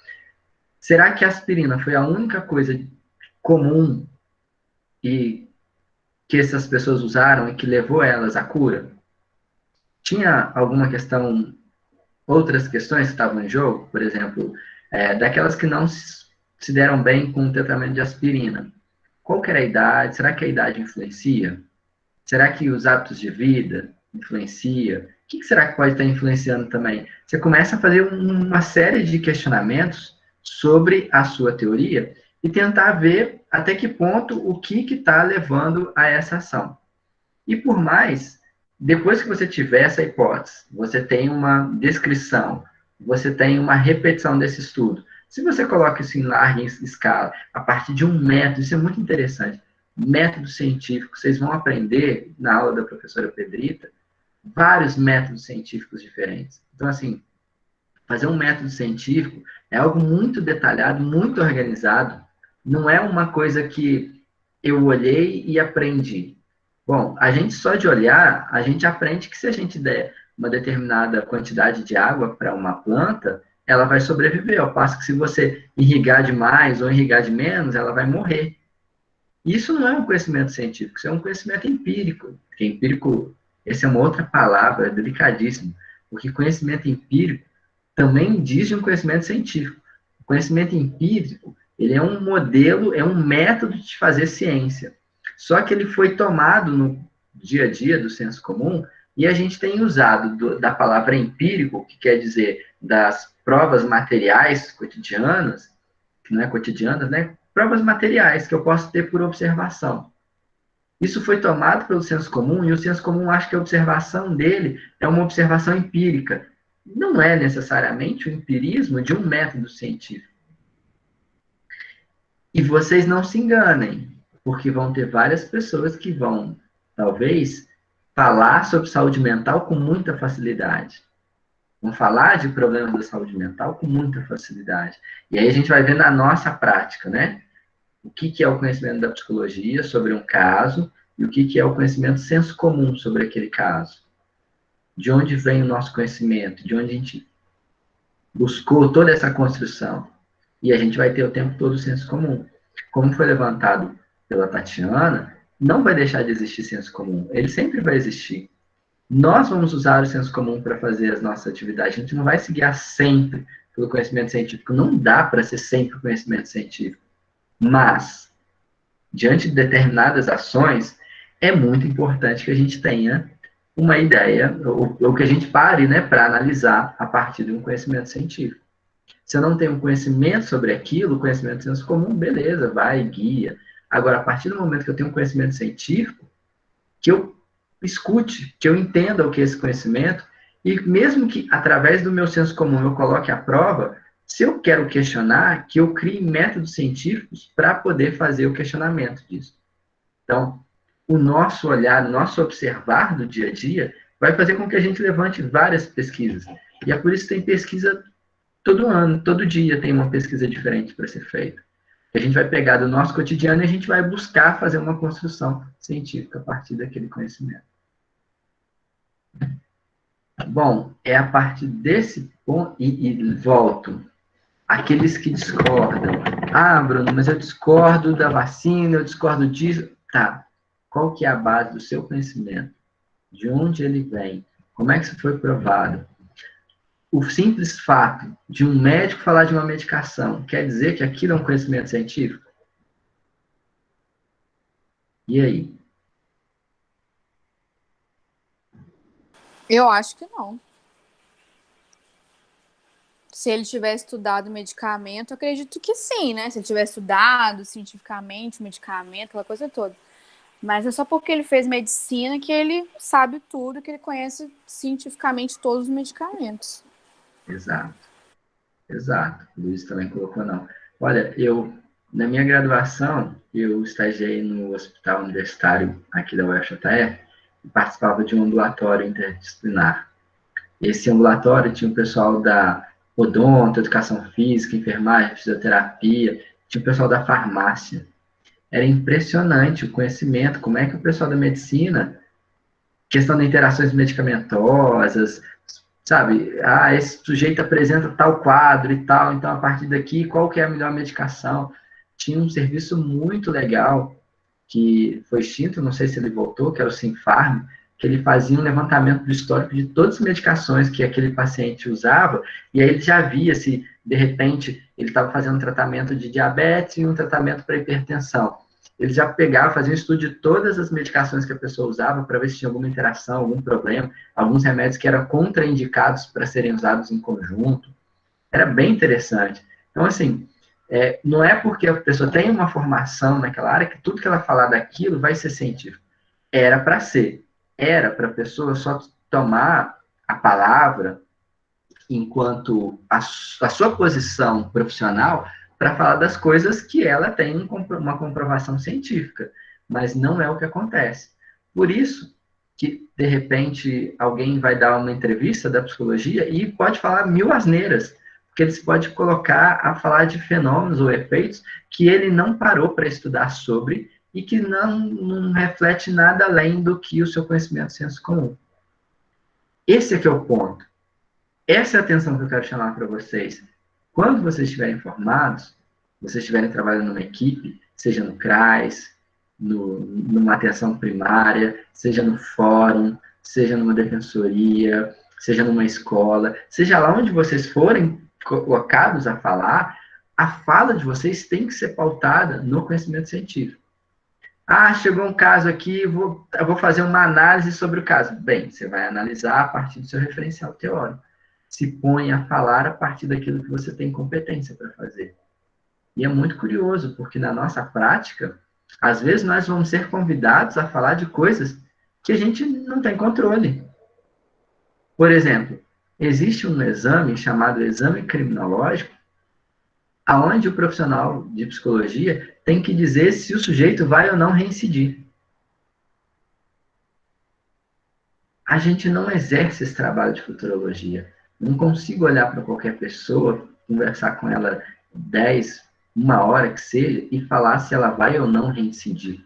Será que a aspirina foi a única coisa comum e que essas pessoas usaram e que levou elas à cura? Tinha alguma questão, outras questões que estavam em jogo? Por exemplo, daquelas que não se deram bem com o tratamento de aspirina. Qual que era a idade? Será que a idade influencia? Será que os hábitos de vida influencia? O que será que pode estar influenciando também? Você começa a fazer uma série de questionamentos sobre a sua teoria e tentar ver até que ponto o que está levando a essa ação. E por mais, depois que você tiver essa hipótese, você tem uma descrição, você tem uma repetição desse estudo. Se você coloca isso em larga escala, a partir de um método, isso é muito interessante, método científico, vocês vão aprender na aula da professora Pedrita, vários métodos científicos diferentes. Então, assim, fazer um método científico é algo muito detalhado, muito organizado, não é uma coisa que eu olhei e aprendi. Bom, a gente só de olhar, a gente aprende que se a gente der uma determinada quantidade de água para uma planta, ela vai sobreviver, ao passo que se você irrigar demais ou irrigar de menos, ela vai morrer. Isso não é um conhecimento científico, isso é um conhecimento empírico. Porque empírico, essa é uma outra palavra delicadíssima, porque conhecimento empírico também diz de um conhecimento científico. O conhecimento empírico, ele é um modelo, é um método de fazer ciência. Só que ele foi tomado no dia a dia do senso comum e a gente tem usado da palavra empírico, que quer dizer das provas materiais cotidianas, que não é cotidianas, né? Provas materiais que eu posso ter por observação. Isso foi tomado pelo senso comum e o senso comum acha que a observação dele é uma observação empírica. Não é necessariamente o empirismo de um método científico. E vocês não se enganem, porque vão ter várias pessoas que vão, talvez, falar sobre saúde mental com muita facilidade. Vão falar de problemas da saúde mental com muita facilidade. E aí a gente vai ver na nossa prática, né? O que é o conhecimento da psicologia sobre um caso e o que é o conhecimento senso comum sobre aquele caso. De onde vem o nosso conhecimento, de onde a gente buscou toda essa construção. E a gente vai ter o tempo todo o senso comum. Como foi levantado pela Tatiana, não vai deixar de existir senso comum. Ele sempre vai existir. Nós vamos usar o senso comum para fazer as nossas atividades. A gente não vai se guiar sempre pelo conhecimento científico. Não dá para ser sempre conhecimento científico. Mas, diante de determinadas ações, é muito importante que a gente tenha uma ideia, ou que a gente pare, né, para analisar a partir de um conhecimento científico. Se eu não tenho conhecimento sobre aquilo, conhecimento de senso comum, beleza, vai, guia. Agora, a partir do momento que eu tenho um conhecimento científico, que eu escute, que eu entenda o que é esse conhecimento, e mesmo que através do meu senso comum eu coloque à prova, se eu quero questionar, que eu crie métodos científicos para poder fazer o questionamento disso. Então, o nosso olhar, o nosso observar do dia a dia, vai fazer com que a gente levante várias pesquisas. E é por isso que tem pesquisa todo ano, todo dia tem uma pesquisa diferente para ser feita. A gente vai pegar do nosso cotidiano e a gente vai buscar fazer uma construção científica a partir daquele conhecimento. Bom, é a partir desse ponto, e volto, aqueles que discordam. Ah, Bruno, mas eu discordo da vacina, eu discordo disso. Tá, qual que é a base do seu conhecimento? De onde ele vem? Como é que isso foi provado? O simples fato de um médico falar de uma medicação quer dizer que aquilo é um conhecimento científico? E aí? Eu acho que não. Se ele tivesse estudado o medicamento, eu acredito que sim, né? Se ele tivesse estudado cientificamente o medicamento, aquela coisa toda. Mas é só porque ele fez medicina que ele sabe tudo, que ele conhece cientificamente todos os medicamentos. Exato. Exato. O Luiz também colocou não. Olha, na minha graduação, eu estagiei no Hospital Universitário aqui da UFJF e participava de um ambulatório interdisciplinar. Esse ambulatório tinha o pessoal da odonto, educação física, enfermagem, fisioterapia, tinha o pessoal da farmácia. Era impressionante o conhecimento, como é que o pessoal da medicina questão de interações medicamentosas, sabe? Esse sujeito apresenta tal quadro e tal, então a partir daqui, qual que é a melhor medicação? Tinha um serviço muito legal, que foi extinto, não sei se ele voltou, que era o Sinfarm, que ele fazia um levantamento do histórico de todas as medicações que aquele paciente usava, e aí ele já via se, de repente, ele estava fazendo um tratamento de diabetes e um tratamento para hipertensão. Ele já pegava, fazia um estudo de todas as medicações que a pessoa usava para ver se tinha alguma interação, algum problema, alguns remédios que eram contraindicados para serem usados em conjunto. Era bem interessante. Então, assim, não é porque a pessoa tem uma formação naquela área que tudo que ela falar daquilo vai ser científico. Era para ser. Era para a pessoa só tomar a palavra enquanto a sua posição profissional para falar das coisas que ela tem uma comprovação científica, mas não é o que acontece. Por isso que, de repente, alguém vai dar uma entrevista da psicologia e pode falar 1000 asneiras, porque ele se pode colocar a falar de fenômenos ou efeitos que ele não parou para estudar sobre e que não reflete nada além do que o seu conhecimento senso comum. Esse é que é o ponto. Essa é a atenção que eu quero chamar para vocês. Quando vocês estiverem formados, vocês estiverem trabalhando numa equipe, seja no CRAS, numa atenção primária, seja no fórum, seja numa defensoria, seja numa escola, seja lá onde vocês forem colocados a falar, a fala de vocês tem que ser pautada no conhecimento científico. Chegou um caso aqui, eu vou fazer uma análise sobre o caso. Bem, você vai analisar a partir do seu referencial teórico. Se põe a falar a partir daquilo que você tem competência para fazer. E é muito curioso, porque na nossa prática, às vezes nós vamos ser convidados a falar de coisas que a gente não tem controle. Por exemplo, existe um exame chamado exame criminológico, aonde o profissional de psicologia tem que dizer se o sujeito vai ou não reincidir. A gente não exerce esse trabalho de futurologia. Não consigo olhar para qualquer pessoa, conversar com ela 10, 1 hora que seja, e falar se ela vai ou não reincidir.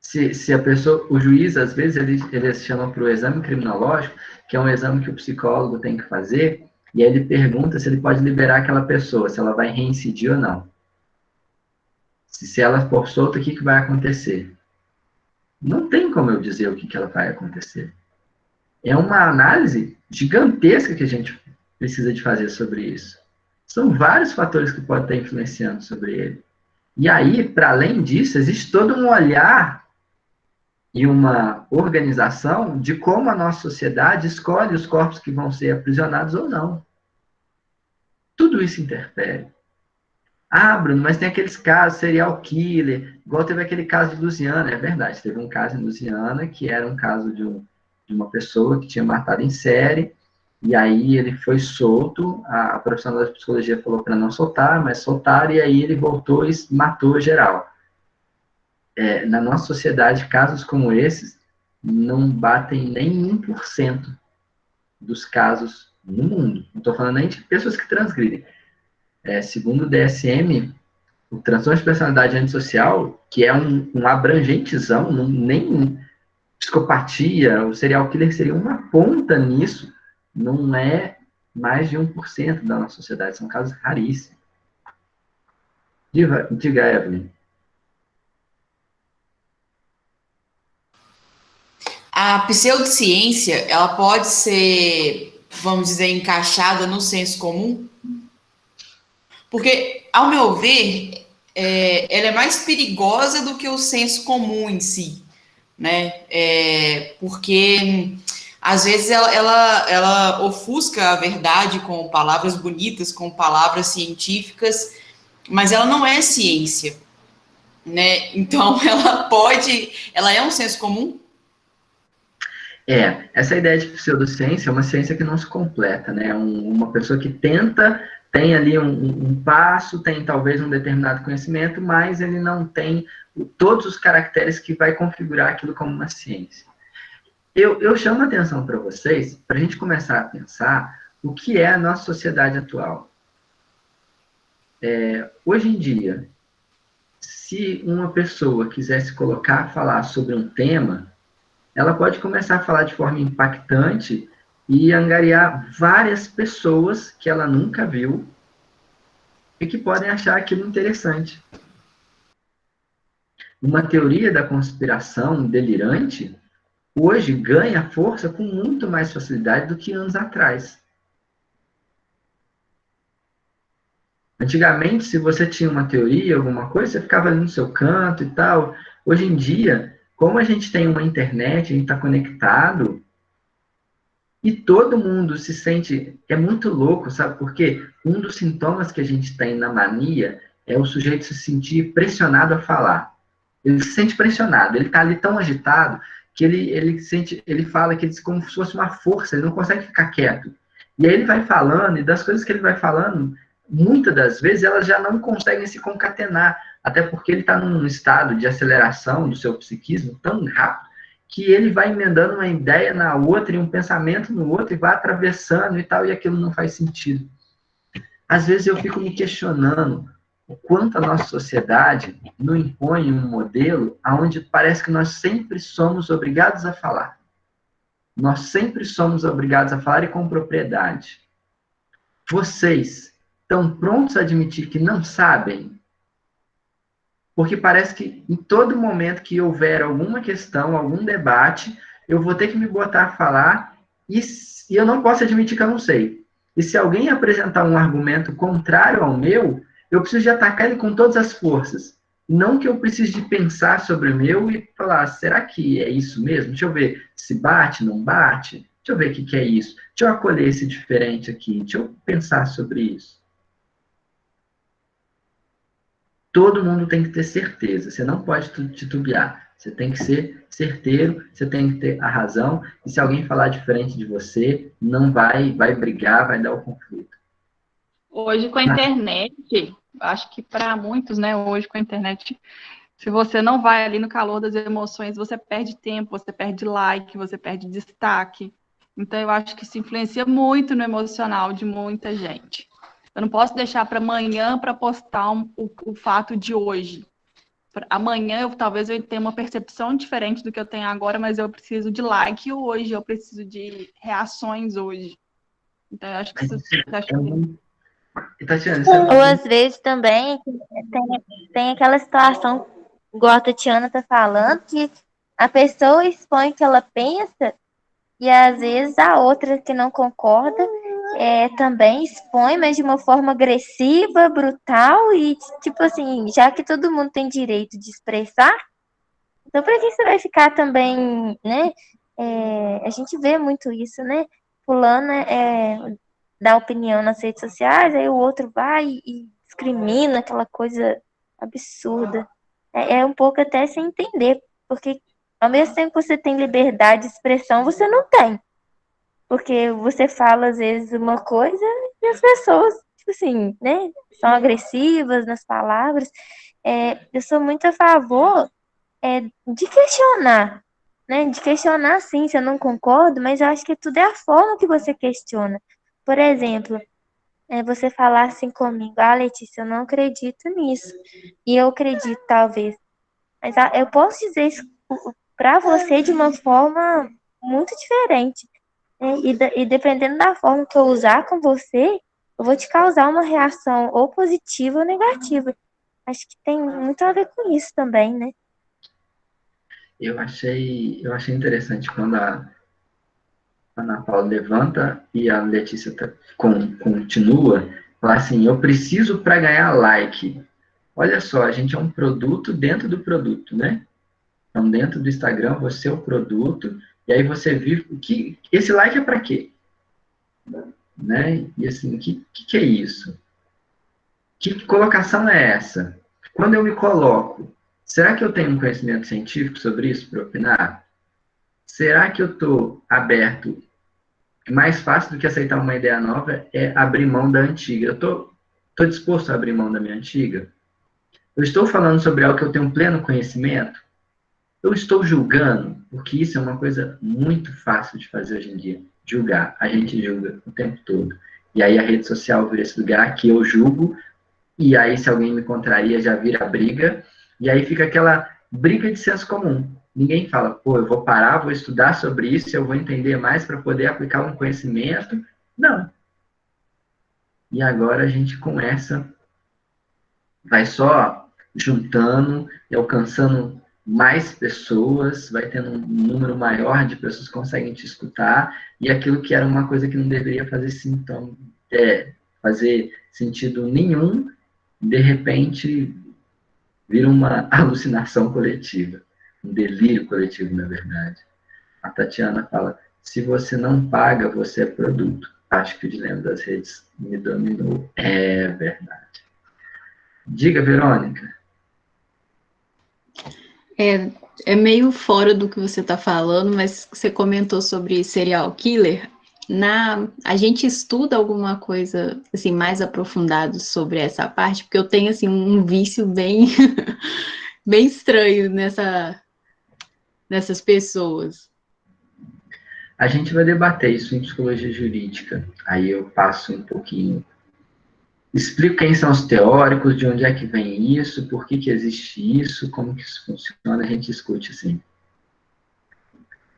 Se a pessoa, o juiz, às vezes, ele chama para o exame criminológico, que é um exame que o psicólogo tem que fazer, e aí ele pergunta se ele pode liberar aquela pessoa, se ela vai reincidir ou não. Se ela for solta, o que vai acontecer? Não tem como eu dizer o que ela vai acontecer. É uma análise gigantesca que a gente precisa de fazer sobre isso. São vários fatores que podem estar influenciando sobre ele. E aí, para além disso, existe todo um olhar e uma organização de como a nossa sociedade escolhe os corpos que vão ser aprisionados ou não. Tudo isso interfere. Bruno, mas tem aqueles casos, serial killer, igual teve aquele caso de Lusiana, é verdade, teve um caso em Lusiana que era um caso de uma pessoa que tinha matado em série, e aí ele foi solto, a profissional da psicologia falou para não soltar, mas soltaram, e aí ele voltou e matou geral. Na nossa sociedade, casos como esses não batem nem 1% dos casos no mundo. Não estou falando nem de pessoas que transgridem. Segundo o DSM, o transtorno de personalidade antissocial, que é um abrangentezão, nem psicopatia, o serial killer seria uma ponta nisso, não é mais de 1% da nossa sociedade, são casos raríssimos. Diga, Evelyn. A pseudociência, ela pode ser, vamos dizer, encaixada no senso comum? Porque, ao meu ver, ela é mais perigosa do que o senso comum em si, né? Porque, às vezes, ela ofusca a verdade com palavras bonitas, com palavras científicas, mas ela não é ciência, né? Então, ela é um senso comum? Essa ideia de pseudociência é uma ciência que não se completa, né? Uma pessoa que tem ali um passo, tem talvez um determinado conhecimento, mas ele não tem todos os caracteres que vai configurar aquilo como uma ciência. Eu chamo a atenção para vocês, para a gente começar a pensar o que é a nossa sociedade atual. Hoje em dia, se uma pessoa quiser se colocar a falar sobre um tema, ela pode começar a falar de forma impactante e angariar várias pessoas que ela nunca viu e que podem achar aquilo interessante. Uma teoria da conspiração delirante hoje ganha força com muito mais facilidade do que anos atrás. Antigamente, se você tinha uma teoria, alguma coisa, você ficava ali no seu canto e tal. Hoje em dia, como a gente tem uma internet, a gente está conectado, e todo mundo se sente... É muito louco, sabe por quê? Um dos sintomas que a gente tem na mania é o sujeito se sentir pressionado a falar. Ele se sente pressionado, ele está ali tão agitado que ele fala que ele como se fosse uma força, ele não consegue ficar quieto. E aí ele vai falando, e das coisas que ele vai falando, muitas das vezes elas já não conseguem se concatenar, até porque ele está num estado de aceleração do seu psiquismo tão rápido, que ele vai emendando uma ideia na outra, e um pensamento no outro, e vai atravessando e tal, e aquilo não faz sentido. Às vezes eu fico me questionando o quanto a nossa sociedade nos impõe um modelo onde parece que nós sempre somos obrigados a falar. Nós sempre somos obrigados a falar e com propriedade. Vocês estão prontos a admitir que não sabem? Porque parece que em todo momento que houver alguma questão, algum debate, eu vou ter que me botar a falar e eu não posso admitir que eu não sei. E se alguém apresentar um argumento contrário ao meu, eu preciso de atacar ele com todas as forças. Não que eu precise de pensar sobre o meu e falar, será que é isso mesmo? Deixa eu ver se bate, não bate. Deixa eu ver o que é isso. Deixa eu acolher esse diferente aqui. Deixa eu pensar sobre isso. Todo mundo tem que ter certeza. Você não pode titubear. Você tem que ser certeiro, você tem que ter a razão. E se alguém falar diferente de você, não vai brigar, vai dar o conflito. Hoje com a internet, acho que para muitos, né, hoje com a internet, se você não vai ali no calor das emoções, você perde tempo, você perde like, você perde destaque. Então eu acho que isso influencia muito no emocional de muita gente. Eu não posso deixar para amanhã para postar o fato de hoje. Amanhã talvez eu tenha uma percepção diferente do que eu tenho agora, mas eu preciso de like hoje, eu preciso de reações hoje. Então eu acho que isso... Ou às vezes também tem aquela situação, igual a Tatiana tá falando, que a pessoa expõe o que ela pensa e às vezes a outra que não concorda também expõe, mas de uma forma agressiva, brutal e tipo assim, já que todo mundo tem direito de expressar, então para que você vai ficar também, né? A gente vê muito isso, né? Fulano dá opinião nas redes sociais, aí o outro vai e discrimina, aquela coisa absurda. É um pouco até sem entender, porque ao mesmo tempo que você tem liberdade de expressão, você não tem. Porque você fala, às vezes, uma coisa e as pessoas, tipo assim, né, são agressivas nas palavras. Eu sou muito a favor de questionar, né? De questionar, sim, se eu não concordo, mas eu acho que tudo é a forma que você questiona. Por exemplo, você falar assim comigo, Letícia, eu não acredito nisso. E eu acredito, talvez. Mas eu posso dizer isso para você de uma forma muito diferente. E dependendo da forma que eu usar com você, eu vou te causar uma reação ou positiva ou negativa. Acho que tem muito a ver com isso também, né? Eu achei interessante quando a Ana Paula levanta e a Letícia continua, fala assim, eu preciso para ganhar like. Olha só, a gente é um produto dentro do produto, né? Então, dentro do Instagram, você é o produto, e aí você vive... esse like é para quê? Né? E assim, o que é isso? Que colocação é essa? Quando eu me coloco, será que eu tenho um conhecimento científico sobre isso para opinar? Será que eu estou aberto? Mais fácil do que aceitar uma ideia nova é abrir mão da antiga. Eu estou disposto a abrir mão da minha antiga? Eu estou falando sobre algo que eu tenho pleno conhecimento? Eu estou julgando? Porque isso é uma coisa muito fácil de fazer hoje em dia. Julgar. A gente julga o tempo todo. E aí a rede social vira esse lugar que eu julgo, e aí se alguém me contraria já vira briga, E aí fica aquela briga de senso comum. Ninguém fala, pô, eu vou parar, vou estudar sobre isso, eu vou entender mais para poder aplicar um conhecimento. Não. E agora a gente começa, vai só juntando e alcançando mais pessoas, vai tendo um número maior de pessoas que conseguem te escutar, e aquilo que era uma coisa que não deveria fazer sentido nenhum, de repente vira uma alucinação coletiva, um delírio coletivo, na verdade. A Tatiana fala, se você não paga, você é produto. Acho que o dilema das redes me dominou. É verdade. Diga, Verônica. É meio fora do que você está falando, mas você comentou sobre serial killer. A gente estuda alguma coisa assim mais aprofundado sobre essa parte, porque eu tenho assim um vício bem bem estranho nessas pessoas. A gente vai debater isso em psicologia jurídica. Aí eu passo um pouquinho. Explico quem são os teóricos, de onde é que vem isso, por que existe isso, como que isso funciona, a gente discute assim.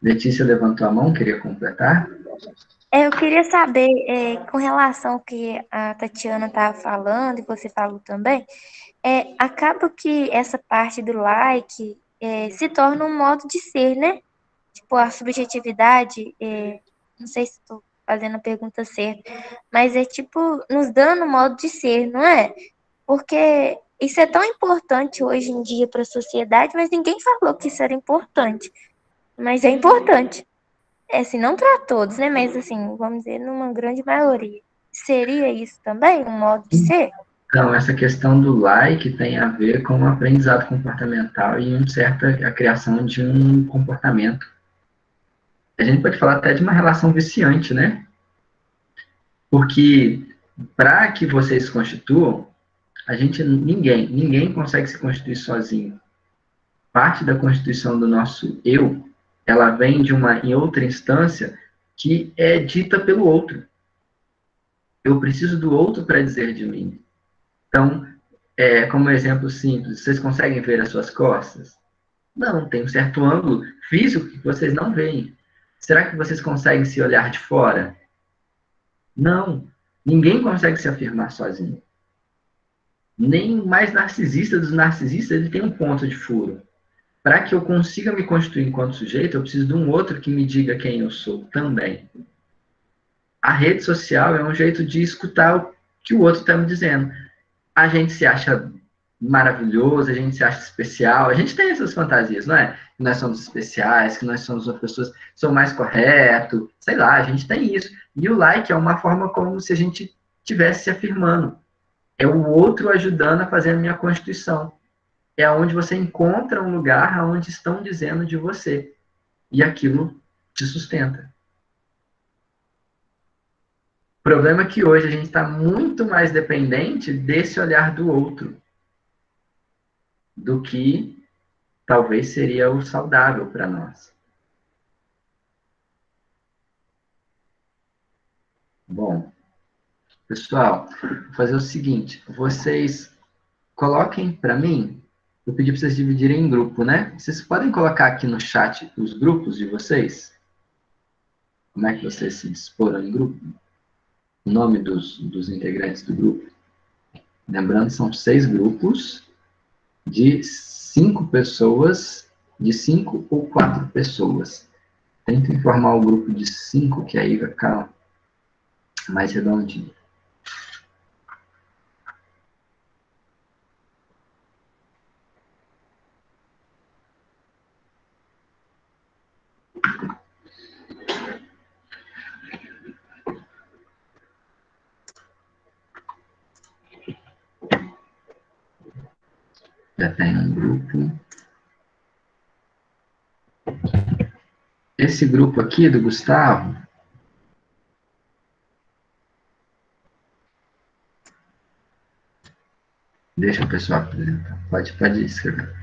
Letícia levantou a mão, queria completar? Eu queria saber, com relação ao que a Tatiana estava falando, e você falou também, acaba que essa parte do like se torna um modo de ser, né? Tipo, a subjetividade, não sei se estou fazendo a pergunta certa, mas é tipo, nos dando um modo de ser, não é? Porque isso é tão importante hoje em dia para a sociedade, mas ninguém falou que isso era importante. Mas é importante. Assim, não para todos, né? Mas assim, vamos dizer, numa grande maioria. Seria isso também, um modo de ser? Então, essa questão do like tem a ver com o aprendizado comportamental e a criação de um comportamento. A gente pode falar até de uma relação viciante, né? Porque para que vocês se constituam, ninguém consegue se constituir sozinho. Parte da constituição do nosso eu, ela vem em outra instância que é dita pelo outro. Eu preciso do outro para dizer de mim. Então, como exemplo simples, vocês conseguem ver as suas costas? Não, tem um certo ângulo físico que vocês não veem. Será que vocês conseguem se olhar de fora? Não. Ninguém consegue se afirmar sozinho. Nem o mais narcisista dos narcisistas, ele tem um ponto de furo. Para que eu consiga me constituir enquanto sujeito, eu preciso de um outro que me diga quem eu sou também. A rede social é um jeito de escutar o que o outro está me dizendo. A gente se acha maravilhoso, a gente se acha especial, a gente tem essas fantasias, não é? Que nós somos especiais, que nós somos uma pessoa que são mais correto, sei lá, a gente tem isso. E o like é uma forma como se a gente estivesse se afirmando. É o outro ajudando a fazer a minha constituição. É onde você encontra um lugar onde estão dizendo de você. E aquilo te sustenta. O problema é que hoje a gente está muito mais dependente desse olhar do outro do que talvez seria o saudável para nós. Bom, pessoal, vou fazer o seguinte, vocês coloquem para mim, eu pedi para vocês dividirem em grupo, né? Vocês podem colocar aqui no chat os grupos de vocês? Como é que vocês se disporam em grupo? O nome dos integrantes do grupo. Lembrando, são 6 grupos de 5 pessoas, de 5 ou 4 pessoas. Tento informar o grupo de 5, que aí vai ficar mais redondinho. Já tem um grupo. Esse grupo aqui do Gustavo, deixa o pessoal apresentar. Pode escrever.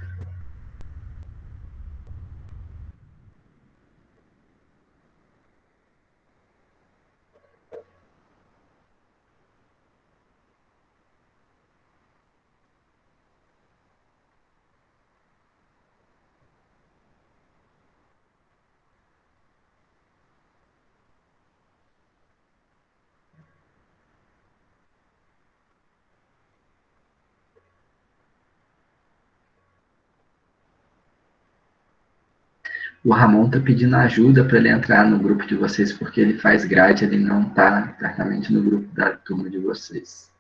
O Ramon tá pedindo ajuda para ele entrar no grupo de vocês, porque ele faz grade, ele não tá exatamente no grupo da turma de vocês.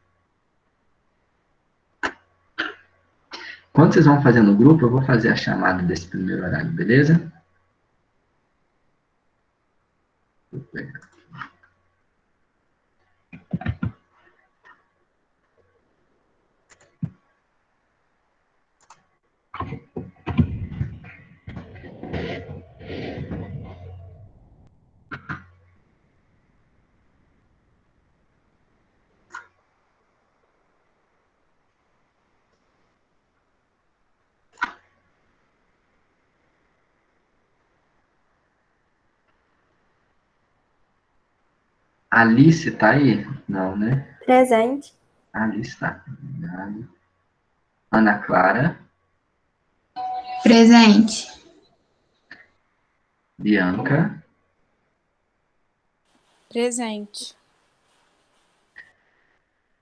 Quando vocês vão fazer no grupo, eu vou fazer a chamada desse primeiro horário, beleza? Vou pegar. Alice tá aí? Não, né? Presente. Alice tá. Obrigado. Ana Clara. Presente. Bianca. Presente.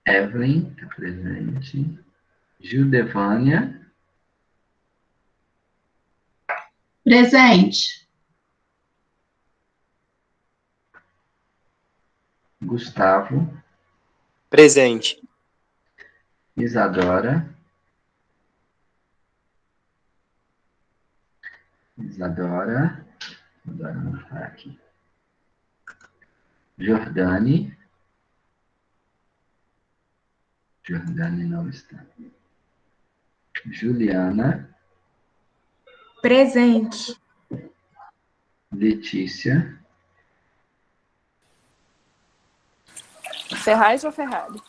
Evelyn, tá presente. Gildevânia. Presente. Gustavo. Presente. Isadora. Isadora não está aqui. Jordane. Jordane não está. Juliana. Presente. Letícia. Ferraz ou Ferrari?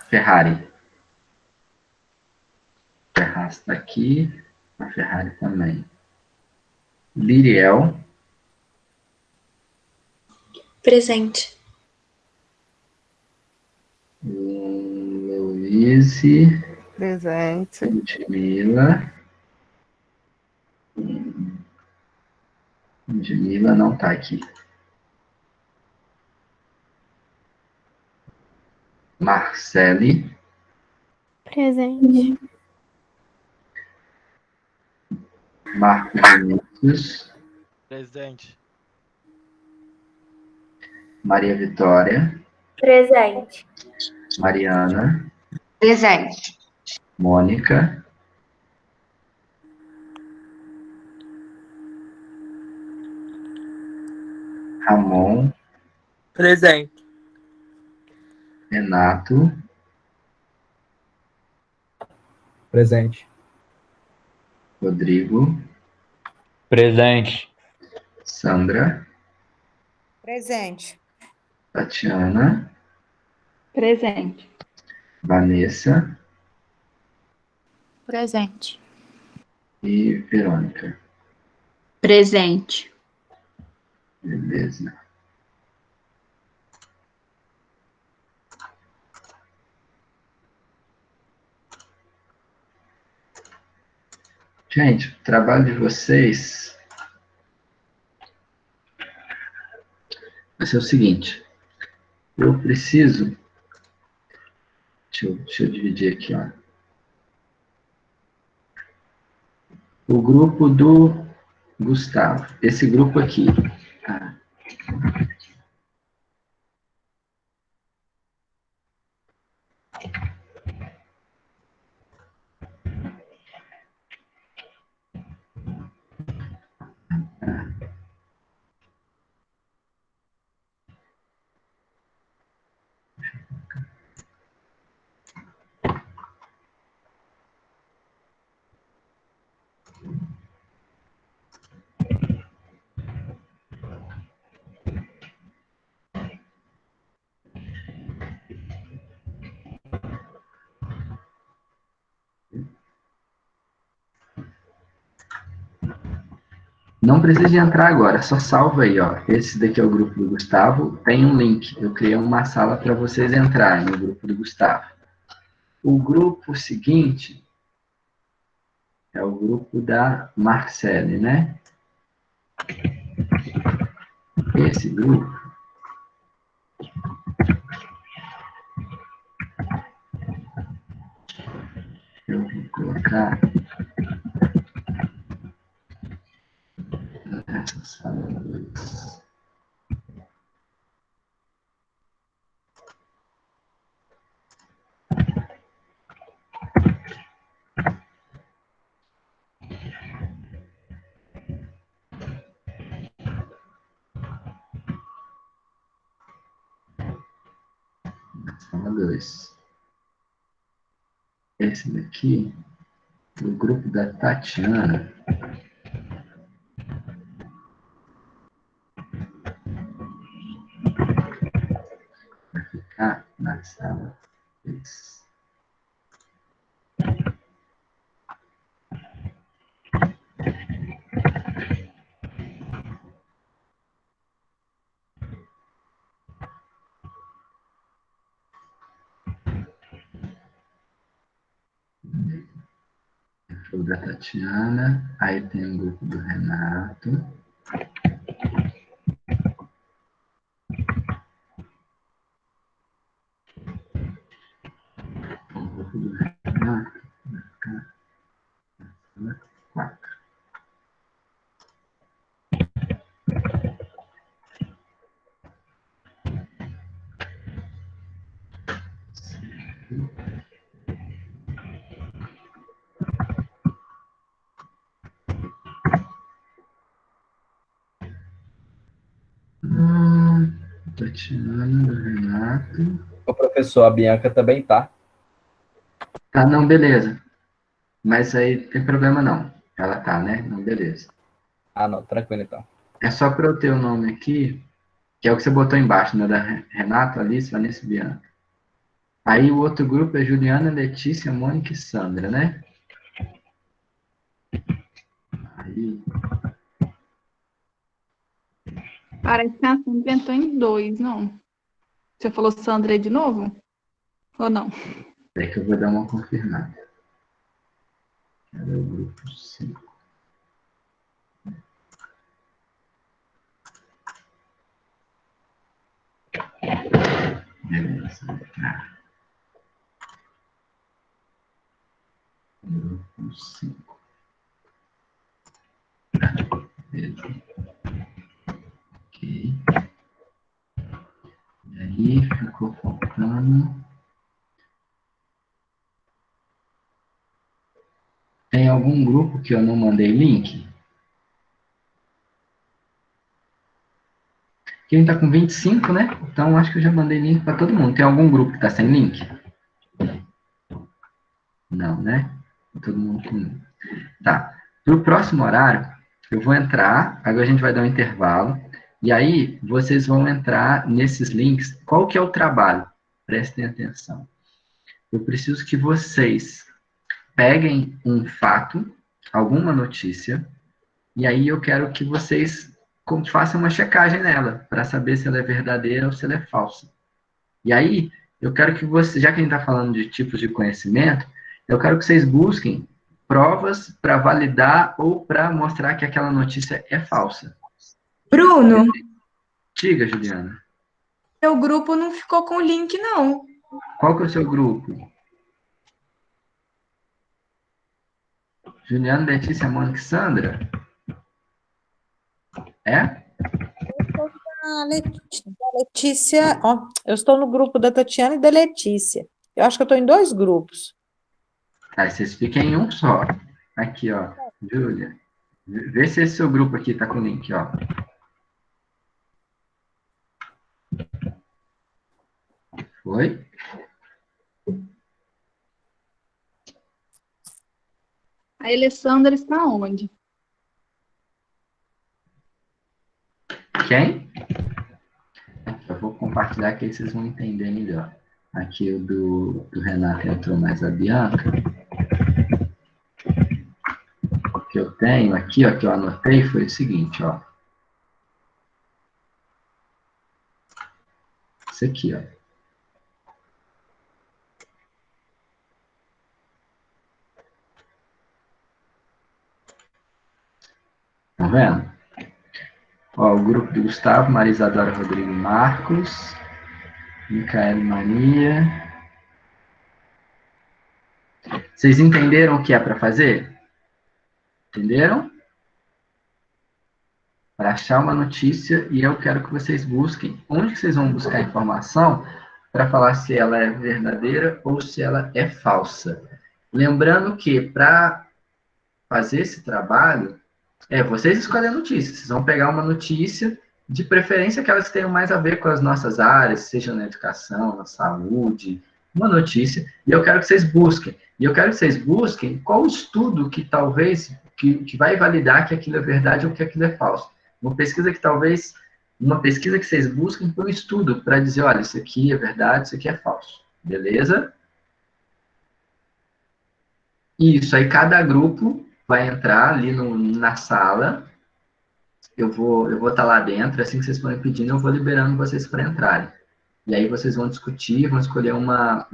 Ferrari. Ferraz está aqui. A Ferrari também. Liriel. Presente. Luíse. Presente. Ludmila. Ludmila não está aqui. Marcele. Presente. Marcos Vinícius. Presente. Maria Vitória. Presente. Mariana. Presente. Mônica. Ramon. Presente. Renato. Presente. Rodrigo. Presente. Sandra. Presente. Tatiana. Presente. Vanessa. Presente. E Verônica. Presente. Beleza. Gente, o trabalho de vocês vai ser o seguinte. Eu preciso... Deixa eu dividir aqui, ó. O grupo do Gustavo. Esse grupo aqui. Tá? Não precisa de entrar agora, só salva aí, ó. Esse daqui é o grupo do Gustavo, tem um link. Eu criei uma sala para vocês entrarem no grupo do Gustavo. O grupo seguinte é o grupo da Marcele, né? Esse grupo eu vou colocar Sala 2. Esse daqui, do grupo da Tatiana. Vai ficar na sala 3. O da Tatiana, aí tem o grupo do Renato. O grupo do Renato vai ficar na sala 4. Tatiana, do Renato. O professor, a Bianca também tá. Tá, não, beleza. Mas aí não tem problema não. Ela tá, né? Não, beleza. Ah, não, tranquilo então. É só para eu ter o nome aqui, que é o que você botou embaixo, né? Da Renato, Alice, Vanessa e Bianca. Aí o outro grupo é Juliana, Letícia, Mônica e Sandra, né? Aí... Parece que a Sandra inventou em 2, não? Você falou Sandra de novo? Ou não? É que eu vou dar uma confirmada. Cadê o grupo 5? Beleza. Grupo 5. Beleza. Ok. E aí, ficou faltando... Tem algum grupo que eu não mandei link? Quem está com 25, né? Então, acho que eu já mandei link para todo mundo. Tem algum grupo que está sem link? Não, né? Todo mundo com... Tá. Para o próximo horário, eu vou entrar, agora a gente vai dar um intervalo, e aí vocês vão entrar nesses links. Qual que é o trabalho? Prestem atenção. Eu preciso que vocês peguem um fato, alguma notícia, e aí eu quero que vocês façam uma checagem nela, para saber se ela é verdadeira ou se ela é falsa. E aí, eu quero que vocês, já que a gente está falando de tipos de conhecimento, eu quero que vocês busquem provas para validar ou para mostrar que aquela notícia é falsa. Bruno, Diga, Juliana. seu grupo não ficou com link, não. Qual que é o seu grupo? Juliana, Letícia, Mônica e Sandra? É? A Letícia, ó, eu estou no grupo da Tatiana e da Letícia. Eu acho que eu estou em 2 grupos. Aí vocês fiquem em um só. Aqui, ó. Júlia. Vê se esse seu grupo aqui tá com o link, ó. Foi? A Alessandra está onde? Quem? Eu vou compartilhar aqui, vocês vão entender melhor. Aqui o do Renato entrou mais a Bianca. O que eu tenho aqui, ó, que eu anotei, foi o seguinte, ó. Isso aqui, ó. Tá vendo? Ó, o grupo do Gustavo, Maria Isadora, Rodrigo Marcos, Micaela Maria. Vocês entenderam o que é para fazer? Entenderam? Para achar uma notícia, e eu quero que vocês busquem. Onde que vocês vão buscar informação para falar se ela é verdadeira ou se ela é falsa? Lembrando que para fazer esse trabalho, vocês escolhem a notícia. Vocês vão pegar uma notícia De preferência aquelas que tenham mais a ver com as nossas áreas, seja na educação, na saúde, uma notícia, e eu quero que vocês busquem. E eu quero que vocês busquem qual estudo que talvez, que vai validar que aquilo é verdade ou que aquilo é falso. Uma pesquisa que vocês busquem por um estudo, para dizer, olha, isso aqui é verdade, isso aqui é falso. Beleza? Isso, aí cada grupo vai entrar ali na sala, eu vou estar lá dentro, assim que vocês forem pedindo, eu vou liberando vocês para entrarem. E aí vocês vão discutir, vão escolher uma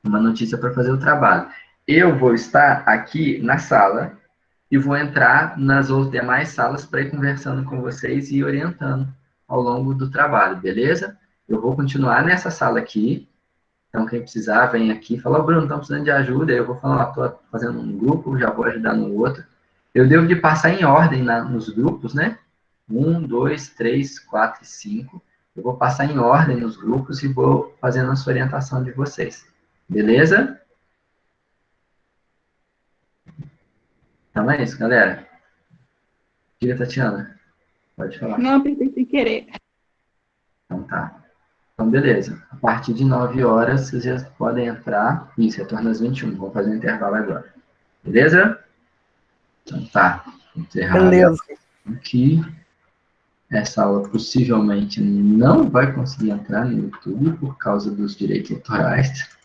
notícia para fazer o trabalho. Eu vou estar aqui na sala e vou entrar nas outras demais salas para ir conversando com vocês e orientando ao longo do trabalho, beleza? Eu vou continuar nessa sala aqui, então quem precisar vem aqui e fala, Bruno, estamos precisando de ajuda, aí eu vou falar, estou fazendo um grupo, já vou ajudar no outro. Eu devo de passar em ordem nos grupos, né? 1, 2, 3, 4 e 5. Eu vou passar em ordem nos grupos e vou fazendo a sua orientação de vocês. Beleza? Então é isso, galera. Diga, Tatiana. Pode falar. Não, apertei sem querer. Então tá. Então, beleza. A partir de 9 horas, vocês já podem entrar. Isso, retorna às 21. Vamos fazer um intervalo agora. Beleza? Então tá. Beleza. Aqui. Essa aula possivelmente não vai conseguir entrar no YouTube por causa dos direitos autorais.